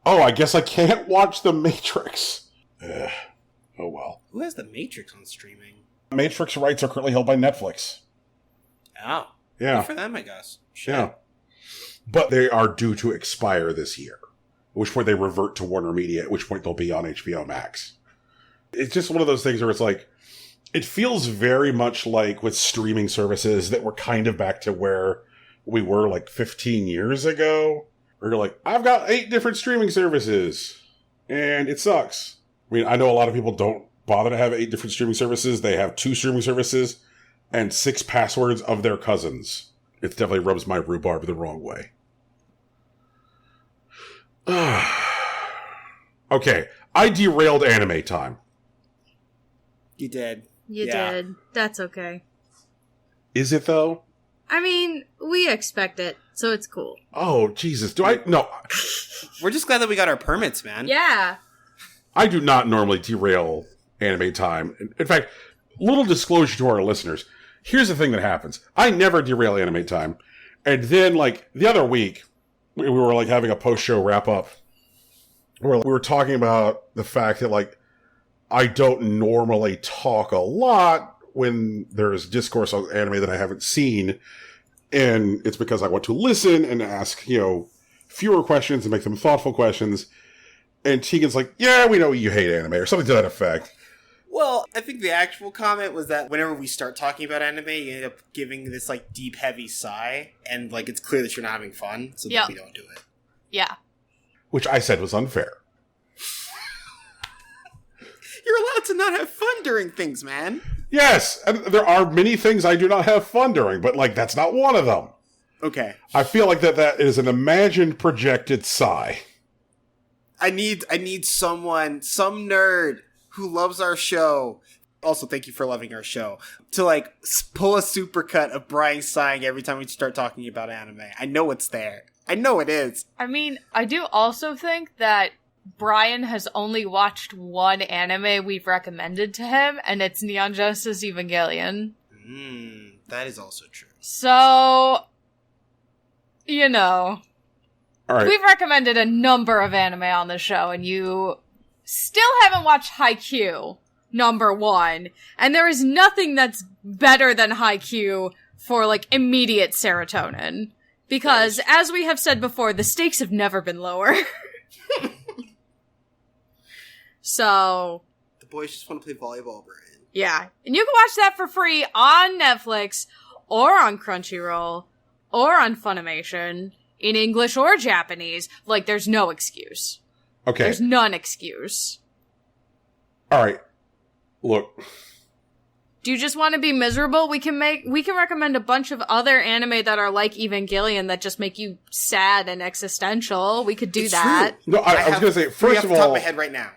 Oh, I guess I can't watch The Matrix. Ugh. Oh, well. Who has The Matrix on streaming? Matrix rights are currently held by Netflix. Oh. Yeah. Good for them, I guess. Shit. Yeah. But they are due to expire this year. At which point they revert to Warner Media, at which point they'll be on HBO Max. It's just one of those things where it's like, it feels very much like with streaming services that we're kind of back to where we were like 15 years ago. Where you're like, I've got 8 different streaming services, and it sucks. I mean, I know a lot of people don't bother to have 8 different streaming services. They have 2 streaming services and 6 passwords of their cousins. It definitely rubs my rhubarb the wrong way. Okay, I derailed anime time. You did. You did. That's okay. Is it, though? I mean, we expect it, so it's cool. Oh, Jesus. Do I? No. We're just glad that we got our permits, man. Yeah. I do not normally derail anime time. In fact, little disclosure to our listeners. Here's the thing that happens. I never derail anime time. And then, like, the other week, we were, like, having a post-show wrap-up where we were talking about the fact that, like, I don't normally talk a lot when there's discourse on anime that I haven't seen. And it's because I want to listen and ask, you know, fewer questions and make them thoughtful questions. And Tegan's like, yeah, we know you hate anime, or something to that effect. Well, I think the actual comment was that whenever we start talking about anime, you end up giving this, like, deep, heavy sigh, and, like, it's clear that you're not having fun, so that we don't do it. Yeah. Which I said was unfair. You're allowed to not have fun during things, man. Yes, and there are many things I do not have fun during, but, like, that's not one of them. Okay. I feel like that is an imagined projected sigh. I need someone, some nerd who loves our show. Also, thank you for loving our show. To, like, pull a supercut of Brian sighing every time we start talking about anime. I know it's there. I know it is. I mean, I do also think that Brian has only watched one anime we've recommended to him, and it's Neon Genesis Evangelion. That is also true. So, you know, All right. we've recommended a number of anime on the show, and you still haven't watched Haikyuu, number one, and there is nothing that's better than Haikyuu for, like, immediate serotonin. Because, as we have said before, the stakes have never been lower. So, The boys just want to play volleyball, Brian. yeah. And you can watch that for free on Netflix, or on Crunchyroll, or on Funimation, in English or Japanese. Like, there's no excuse. Okay. There's none excuse. All right. Look. Do you just want to be miserable? We can recommend a bunch of other anime that are like Evangelion that just make you sad and existential. We could do that. True. No, I was going to say, first of off the top all, of my head right now.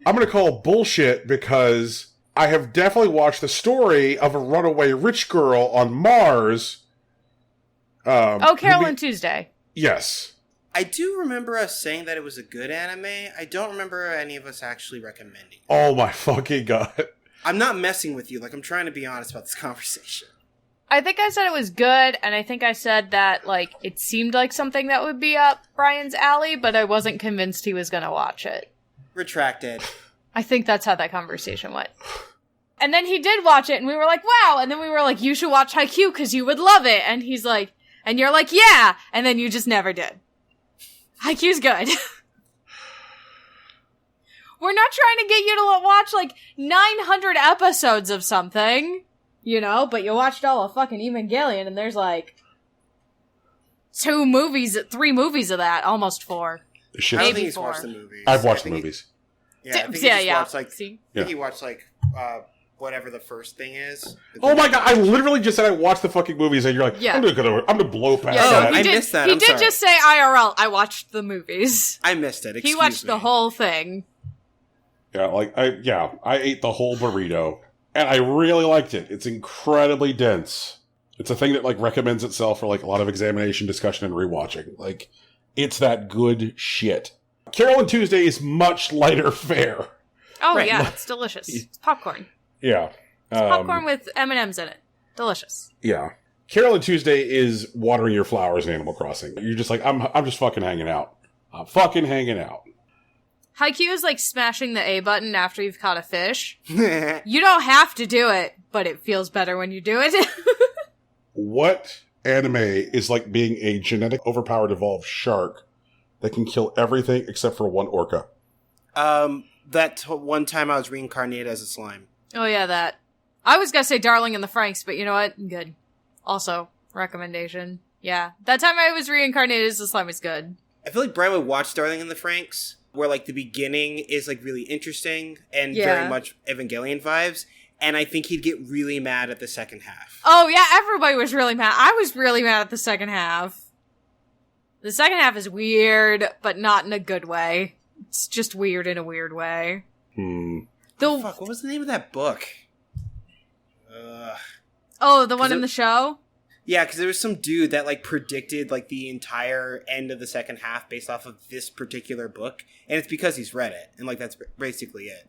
I'm going to call bullshit because I have definitely watched the story of a runaway rich girl on Mars. Carol and Tuesday. Yes. I do remember us saying that it was a good anime. I don't remember any of us actually recommending it. Oh my fucking god. I'm not messing with you. Like, I'm trying to be honest about this conversation. I think I said it was good, and I think I said that, like, it seemed like something that would be up Brian's alley, but I wasn't convinced he was gonna watch it. Retracted. I think that's how that conversation went. And then he did watch it, and we were like, wow! And then we were like, you should watch Haikyuu, because you would love it! And he's like, and you're like, yeah! And then you just never did. Haikyuu's good. We're not trying to get you to watch, like, 900 episodes of something, you know, but you watched all of fucking Evangelion, and there's, like, 3 movies of that, almost 4. Shit. I don't Maybe think he's 4. watched the movies. I've watched I the think movies. I think he Yeah. watched, like, See? I think he watched, like, whatever the first thing is. Oh my god, I literally just said I watched the fucking movies and you're like, Yeah. I'm gonna blow past Yeah, that. I missed that. He I'm did sorry. just say IRL, I watched the movies. I missed it. He watched the whole thing. Yeah, I ate the whole burrito. And I really liked it. It's incredibly dense. It's a thing that, like, recommends itself for, like, a lot of examination, discussion, and rewatching. Like, it's that good shit. Carol and Tuesday is much lighter fare. Oh Right. yeah, it's delicious. It's popcorn. Yeah. It's popcorn with M&Ms in it. Delicious. Yeah. Carol and Tuesday is watering your flowers in Animal Crossing. You're just like, I'm just fucking hanging out. I'm fucking hanging out. Haikyuu is like smashing the A button after you've caught a fish. You don't have to do it, but it feels better when you do it. What anime is like being a genetic overpowered evolved shark that can kill everything except for one orca? One time I was reincarnated as a slime. Oh yeah, that. I was gonna say Darling in the Franxx, but you know what? Good. Also, recommendation. Yeah. That time I was reincarnated as a slime was good. I feel like Brian would watch Darling in the Franxx, where, like, the beginning is, like, really interesting and Yeah. very much Evangelion vibes, and I think he'd get really mad at the second half. Oh yeah, everybody was really mad. I was really mad at the second half. The second half is weird, but not in a good way. It's just weird in a weird way. Fuck, what was the name of that book? Oh, the one in the show? Yeah, because there was some dude that, like, predicted, like, the entire end of the second half based off of this particular book, and it's because he's read it, and, like, that's basically it.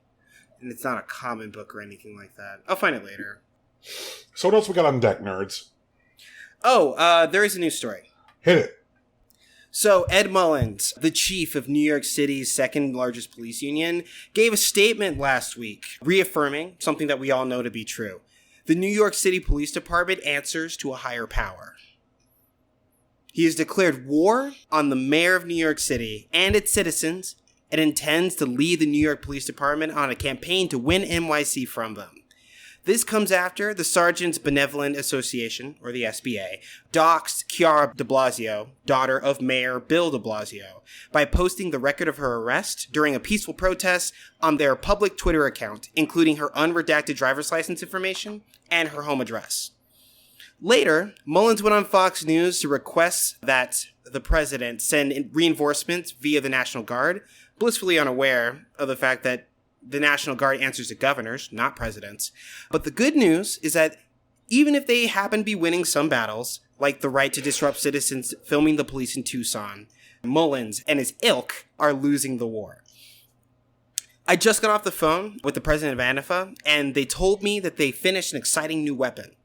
And it's not a common book or anything like that. I'll find it later. So what else we got on deck, nerds? Oh, there is a news story. Hit it. So, Ed Mullins, the chief of New York City's second largest police union, gave a statement last week reaffirming something that we all know to be true. The New York City Police Department answers to a higher power. He has declared war on the mayor of New York City and its citizens and intends to lead the New York Police Department on a campaign to win NYC from them. This comes after the Sergeants Benevolent Association, or the SBA, doxed Chiara de Blasio, daughter of Mayor Bill de Blasio, by posting the record of her arrest during a peaceful protest on their public Twitter account, including her unredacted driver's license information and her home address. Later, Mullins went on Fox News to request that the president send reinforcements via the National Guard, blissfully unaware of the fact that the National Guard answers to governors, not presidents. But the good news is that even if they happen to be winning some battles, like the right to disrupt citizens filming the police in Tucson, Mullins and his ilk are losing the war. I just got off the phone with the president of ANIFA, and they told me that they finished an exciting new weapon.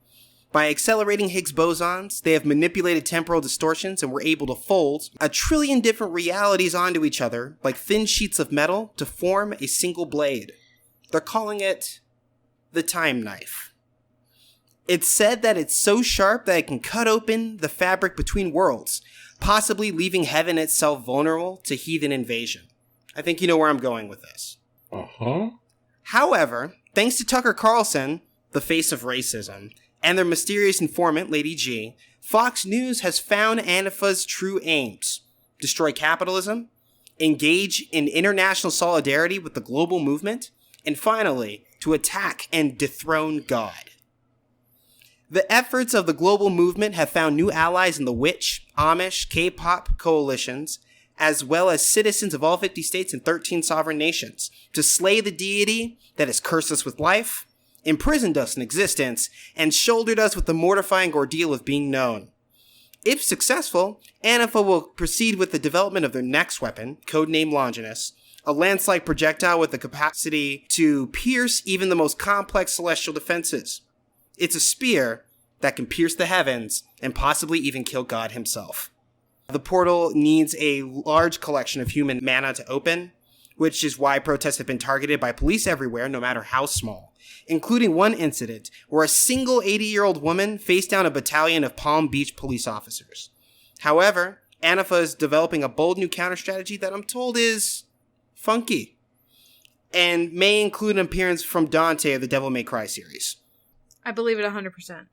By accelerating Higgs bosons, they have manipulated temporal distortions and were able to fold 1 trillion different realities onto each other like thin sheets of metal to form a single blade. They're calling it the time knife. It's said that it's so sharp that it can cut open the fabric between worlds, possibly leaving heaven itself vulnerable to heathen invasion. I think you know where I'm going with this. Uh-huh. However, thanks to Tucker Carlson, the face of racism, and their mysterious informant, Lady G, Fox News has found ANIFA's true aims: destroy capitalism, engage in international solidarity with the global movement, and finally, to attack and dethrone God. The efforts of the global movement have found new allies in the Witch, Amish, K-pop coalitions, as well as citizens of all 50 states and 13 sovereign nations, to slay the deity that has cursed us with life, imprisoned us in existence, and shouldered us with the mortifying ordeal of being known. If successful, ANIFA will proceed with the development of their next weapon, codenamed Longinus, a lance-like projectile with the capacity to pierce even the most complex celestial defenses. It's a spear that can pierce the heavens and possibly even kill God himself. The portal needs a large collection of human mana to open, which is why protests have been targeted by police everywhere, no matter how small, including one incident where a single 80-year-old woman faced down a battalion of Palm Beach police officers. However, ANIFA is developing a bold new counter-strategy that I'm told is funky, and may include an appearance from Dante of the Devil May Cry series. I believe it 100%.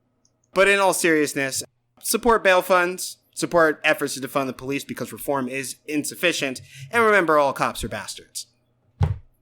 But in all seriousness, support bail funds, support efforts to defund the police because reform is insufficient, and remember, all cops are bastards.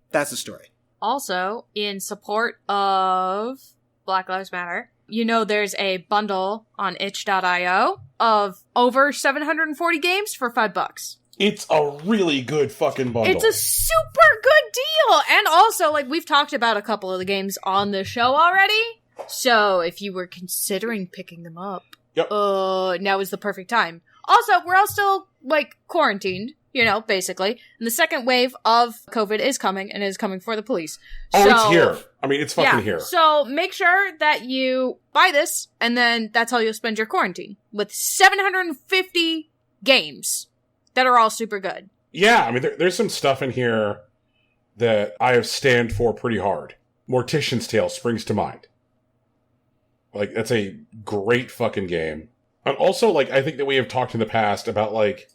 That's the story. Also, in support of Black Lives Matter, you know there's a bundle on itch.io of over 740 games for $5. It's a really good fucking bundle. It's a super good deal! And also, like, we've talked about a couple of the games on the show already, so if you were considering picking them up, yep. Now is the perfect time. Also, we're all still, like, quarantined, you know, basically. And the second wave of COVID is coming, and is coming for the police. Oh, so, it's here. I mean, it's fucking here. So make sure that you buy this, and then that's how you'll spend your quarantine. With 750 games that are all super good. Yeah, I mean, there's some stuff in here that I have stand for pretty hard. Mortician's Tale springs to mind. Like, that's a great fucking game. And also, like, I think that we have talked in the past about, like,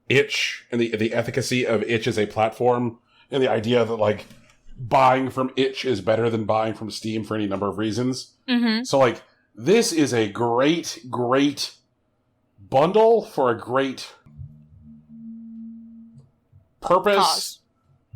itch and the efficacy of itch as a platform, and the idea that, like, buying from itch is better than buying from Steam for any number of reasons. Mm-hmm. So, like, this is a great, great bundle for a great purpose. Cause.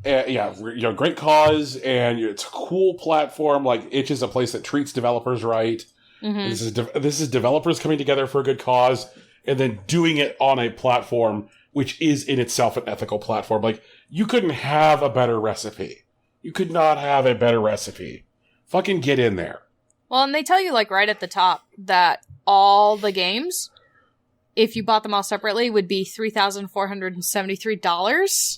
Yeah, you know, great cause, and it's a cool platform. Like, itch is a place that treats developers right. Mm-hmm. This is developers coming together for a good cause, and then doing it on a platform which is in itself an ethical platform. Like, you couldn't have a better recipe. You could not have a better recipe. Fucking get in there. Well, and they tell you, like, right at the top that all the games, if you bought them all separately, would be $3,473.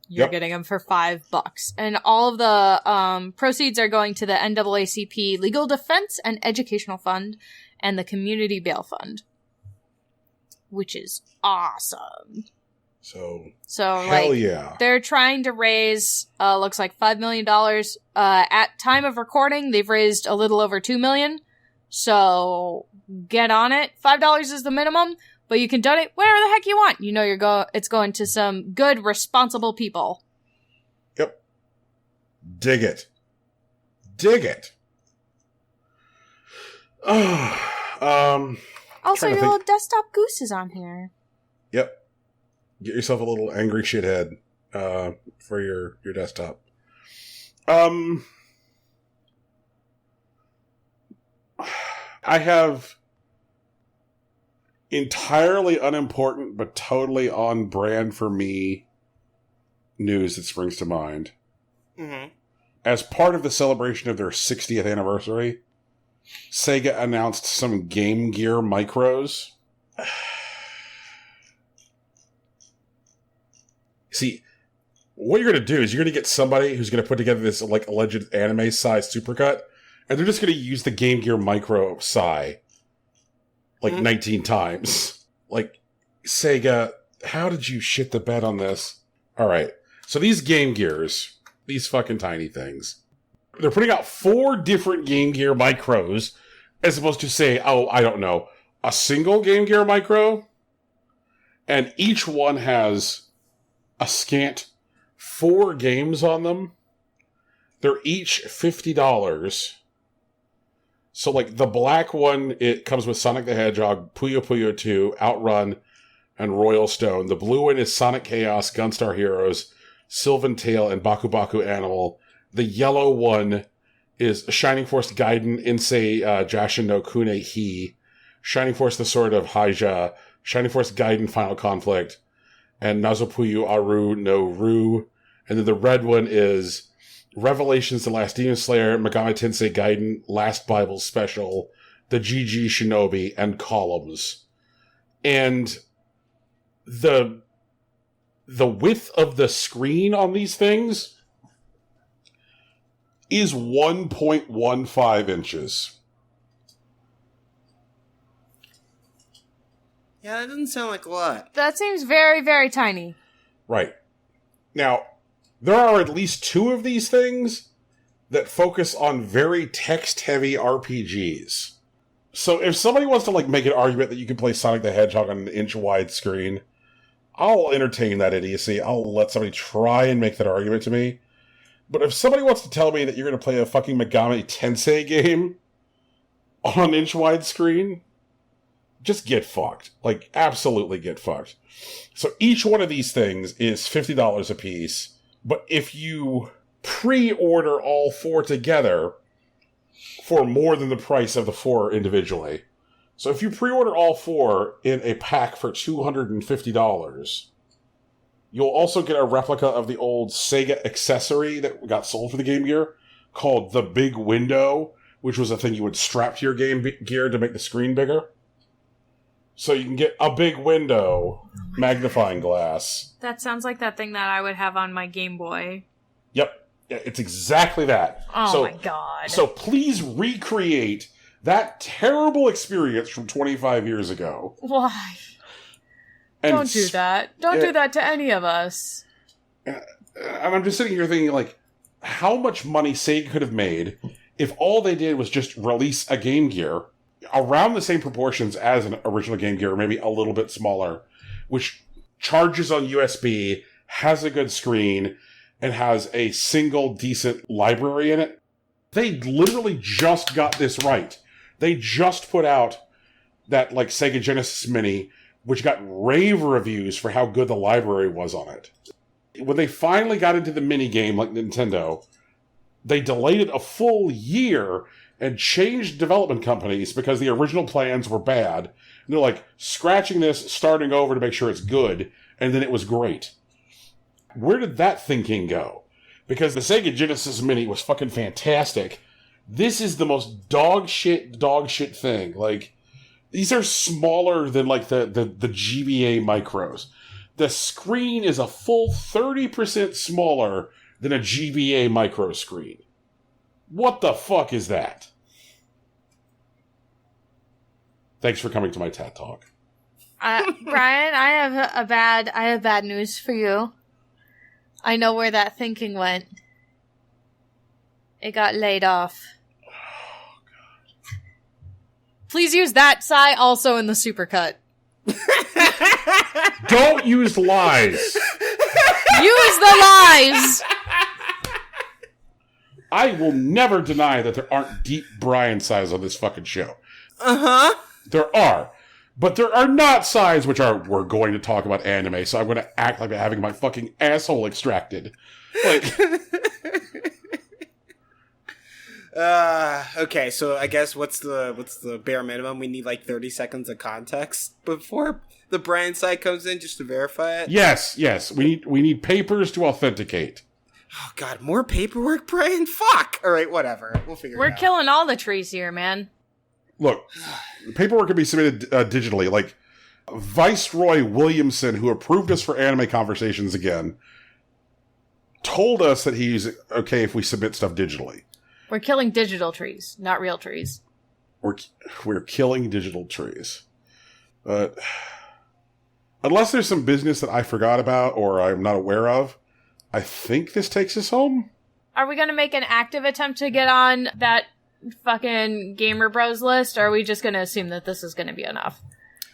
You're getting them for $5. And all of the proceeds are going to the NAACP Legal Defense and Educational Fund and the Community Bail Fund. Which is awesome. So hell like, yeah. They're trying to raise, looks like $5 million. At time of recording, they've raised a little over $2 million. So get on it. $5 is the minimum. But you can donate whatever the heck you want. You know it's going to some good, responsible people. Yep. Dig it. Dig it. Also, your little desktop goose is on here. Yep. Get yourself a little angry shithead for your desktop. I have entirely unimportant but totally on brand for me news that springs to mind. Mm-hmm. As part of the celebration of their 60th anniversary, Sega announced some Game Gear micros. See, what you're going to do is you're going to get somebody who's going to put together this like alleged anime-sized supercut, and they're just going to use the Game Gear micro SAI like 19 times. Like, Sega, how did you shit the bed on this? All right, so these Game Gears, these fucking tiny things, they're putting out 4 different Game Gear micros as opposed to say, oh, I don't know, a single Game Gear micro, and each one has a scant 4 games on them. They're each $50. So, like, the black one, it comes with Sonic the Hedgehog, Puyo Puyo 2, Outrun, and Royal Stone. The blue one is Sonic Chaos, Gunstar Heroes, Sylvan Tale, and Baku Baku Animal. The yellow one is Shining Force Gaiden, Insei Jashin no Kune Hi, Shining Force The Sword of Haija, Shining Force Gaiden Final Conflict, and Nazopuyu Aru no Ru. And then the red one is Revelations, The Last Demon Slayer, Megami Tensei Gaiden, Last Bible Special, The GG Shinobi, and Columns. And the width of the screen on these things is 1.15 inches. Yeah, that doesn't sound like a lot. That seems very, very tiny. Right. Now, there are at least 2 of these things that focus on very text-heavy RPGs. So if somebody wants to like make an argument that you can play Sonic the Hedgehog on an inch-wide screen, I'll entertain that idiocy. I'll let somebody try and make that argument to me. But if somebody wants to tell me that you're going to play a fucking Megami Tensei game on an inch-wide screen, just get fucked. Like, absolutely get fucked. So each one of these things is $50 a piece. But if you pre-order all 4 together for more than the price of the 4 individually. So if you pre-order all 4 in a pack for $250, you'll also get a replica of the old Sega accessory that got sold for the Game Gear called the Big Window, which was a thing you would strap to your Game Gear to make the screen bigger. So you can get a big window, magnifying glass. That sounds like that thing that I would have on my Game Boy. Yep, it's exactly that. Oh my god. So please recreate that terrible experience from 25 years ago. Why? And Don't do that. Don't do that to any of us. And I'm just sitting here thinking, like, how much money Sega could have made if all they did was just release a Game Gear around the same proportions as an original Game Gear, or maybe a little bit smaller, which charges on USB, has a good screen, and has a single decent library in it. They literally just got this right. They just put out that, like, Sega Genesis Mini, which got rave reviews for how good the library was on it. When they finally got into the mini game, like Nintendo, they delayed it a full year and changed development companies because the original plans were bad. And they're like, scratching this, starting over to make sure it's good, and then it was great. Where did that thinking go? Because the Sega Genesis Mini was fucking fantastic. This is the most dog shit thing. Like, these are smaller than, like, the GBA micros. The screen is a full 30% smaller than a GBA micro screen. What the fuck is that? Thanks for coming to my TED Talk. Brian, I have bad news for you. I know where that thinking went. It got laid off. Oh, God. Please use that sigh also in the supercut. Don't use lies. Use the lies! I will never deny that there aren't deep Brian sides on this fucking show. Uh-huh. There are. But there are not sides which are, we're going to talk about anime, so I'm going to act like I'm having my fucking asshole extracted. Like... Okay, so I guess what's the bare minimum? We need like 30 seconds of context before the Brian side comes in just to verify it? Yes. We need papers to authenticate. Oh god, more paperwork, Brian? Fuck! Alright, whatever. We'll figure it out. We're killing all the trees here, man. Look, paperwork can be submitted digitally. Like, Viceroy Williamson, who approved us for anime conversations again, told us that he's okay if we submit stuff digitally. We're killing digital trees, not real trees. We're killing digital trees. But unless there's some business that I forgot about or I'm not aware of, I think this takes us home. Are we going to make an active attempt to get on that fucking Gamer Bros list, or are we just going to assume that this is going to be enough?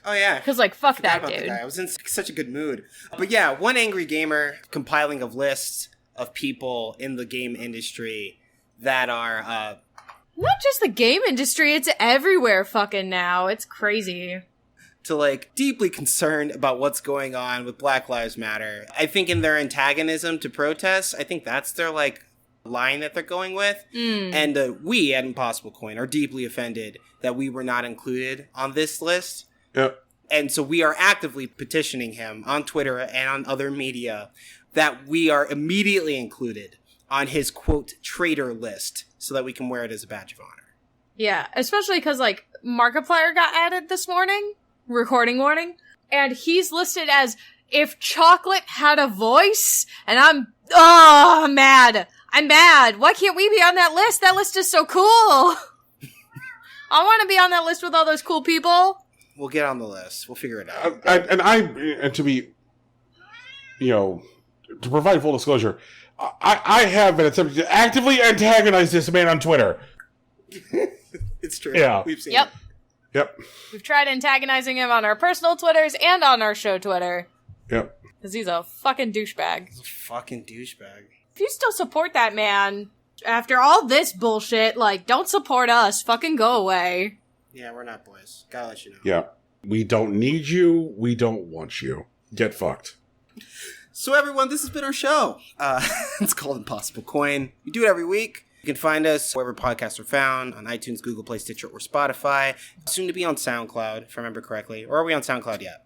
Oh, yeah. Because, like, fuck that About the dude. guy. I was in such a good mood. But yeah, one angry gamer compiling of lists of people in the game industry that are, Not just the game industry, it's everywhere fucking now. It's crazy. to like deeply concerned about what's going on with Black Lives Matter. I think in their antagonism to protests, I think that's their like line that they're going with. And we at Impossible Coin are deeply offended that we were not included on this list. Yep. And so we are actively petitioning him on Twitter and on other media that we are immediately included on his, quote, traitor list so that we can wear it as a badge of honor. Yeah, especially because, like, Markiplier got added this morning, recording warning, and he's listed as if chocolate had a voice, and I'm mad. I'm mad. Why can't we be on that list? That list is so cool. I want to be on that list with all those cool people. We'll get on the list. We'll figure it out. And to be, to provide full disclosure, I have been attempting to actively antagonize this man on Twitter. It's true. Yeah. We've seen Yep. it. Yep. We've tried antagonizing him on our personal Twitters and on our show Twitter. Yep. Because he's a fucking douchebag. He's a fucking douchebag. If you still support that man, after all this bullshit, like, don't support us. Fucking go away. Yeah, we're not boys. Gotta let you know. Yeah. We don't need you. We don't want you. Get fucked. So everyone, this has been our show. It's called Impossible Coin. We do it every week. You can find us wherever podcasts are found, on iTunes, Google Play, Stitcher, or Spotify. Soon to be on SoundCloud, if I remember correctly. Or are we on SoundCloud yet?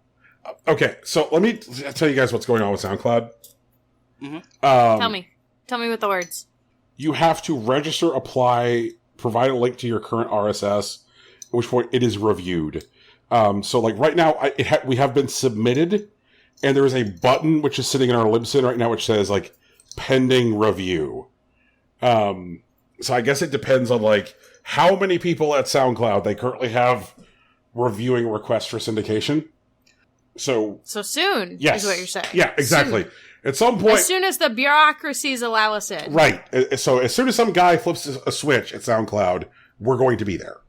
Okay, so let me tell you guys what's going on with SoundCloud. Mm-hmm. Tell me. Tell me with the words. You have to register, apply, provide a link to your current RSS, at which point it is reviewed. So like right now, we have been submitted, and there is a button which is sitting in our Libsyn right now which says like pending review. So I guess it depends on like how many people at SoundCloud they currently have reviewing requests for syndication. So soon, yes, is what you're saying. Yeah, exactly. Soon. At some point, as soon as the bureaucracies allow us in. Right. So as soon as some guy flips a switch at SoundCloud, we're going to be there.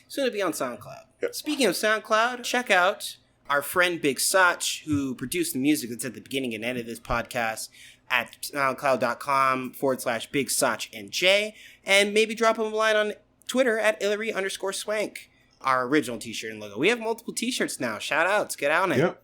Soon to be on SoundCloud. Yep. Speaking of SoundCloud, check out our friend Big Sach, who produced the music that's at the beginning and end of this podcast, at soundcloud.com/Big Sach NJ, and maybe drop him a line on Twitter at Hillary_Swank, our original t-shirt and logo. We have multiple t-shirts now. Shout outs. Get on it. Yep.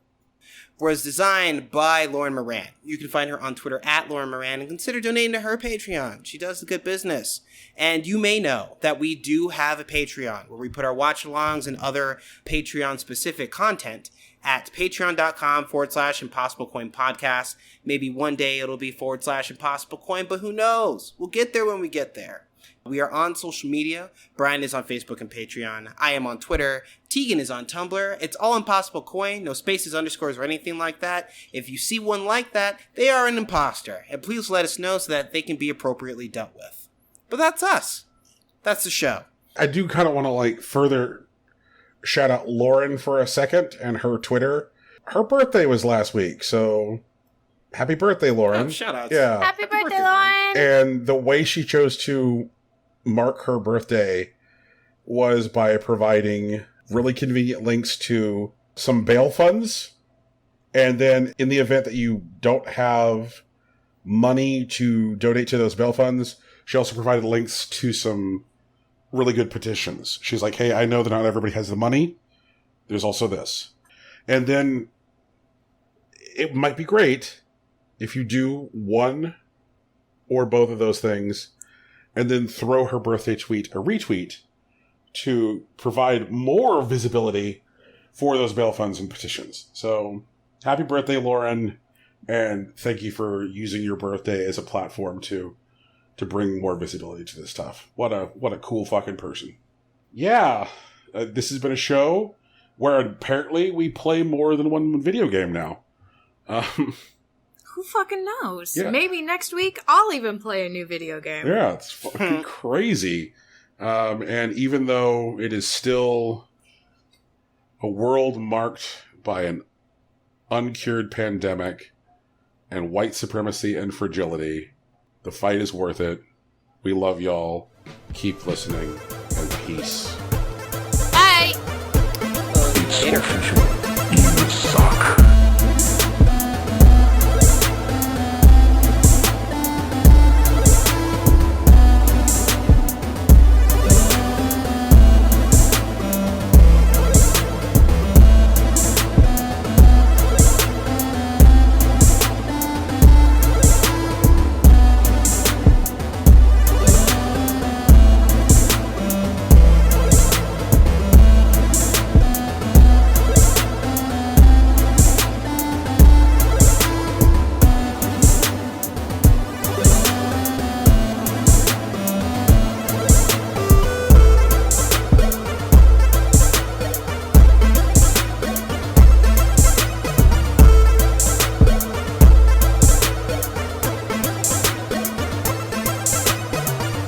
Was designed by Lauren Moran. You can find her on Twitter at Lauren Moran and consider donating to her Patreon. She does the good business. And you may know that we do have a Patreon where we put our watch-alongs and other Patreon-specific content at patreon.com/Impossible Coin Podcast. Maybe one day it'll be /Impossible Coin, but who knows? We'll get there when we get there. We are on social media. Brian is on Facebook and Patreon. I am on Twitter. Tegan is on Tumblr. It's all Impossible Coin. No spaces, underscores, or anything like that. If you see one like that, they are an imposter. And please let us know so that they can be appropriately dealt with. But that's us. That's the show. I do kind of want to like further shout out Lauren for a second and her Twitter. Her birthday was last week, so happy birthday, Lauren. Oh, shout outs. Yeah. Happy birthday, Lauren! And the way she chose to mark her birthday was by providing really convenient links to some bail funds. And then in the event that you don't have money to donate to those bail funds, she also provided links to some really good petitions. She's like, hey, I know that not everybody has the money. There's also this. And then it might be great if you do one or both of those things and then throw her birthday tweet a retweet to provide more visibility for those bail funds and petitions. So happy birthday, Lauren. And thank you for using your birthday as a platform to bring more visibility to this stuff. What a cool fucking person. Yeah, this has been a show where apparently we play more than one video game now. Who fucking knows? Yeah. Maybe next week I'll even play a new video game. Yeah, it's fucking crazy. And even though it is still a world marked by an uncured pandemic and white supremacy and fragility, the fight is worth it. We love y'all. Keep listening, and peace. Bye! Later.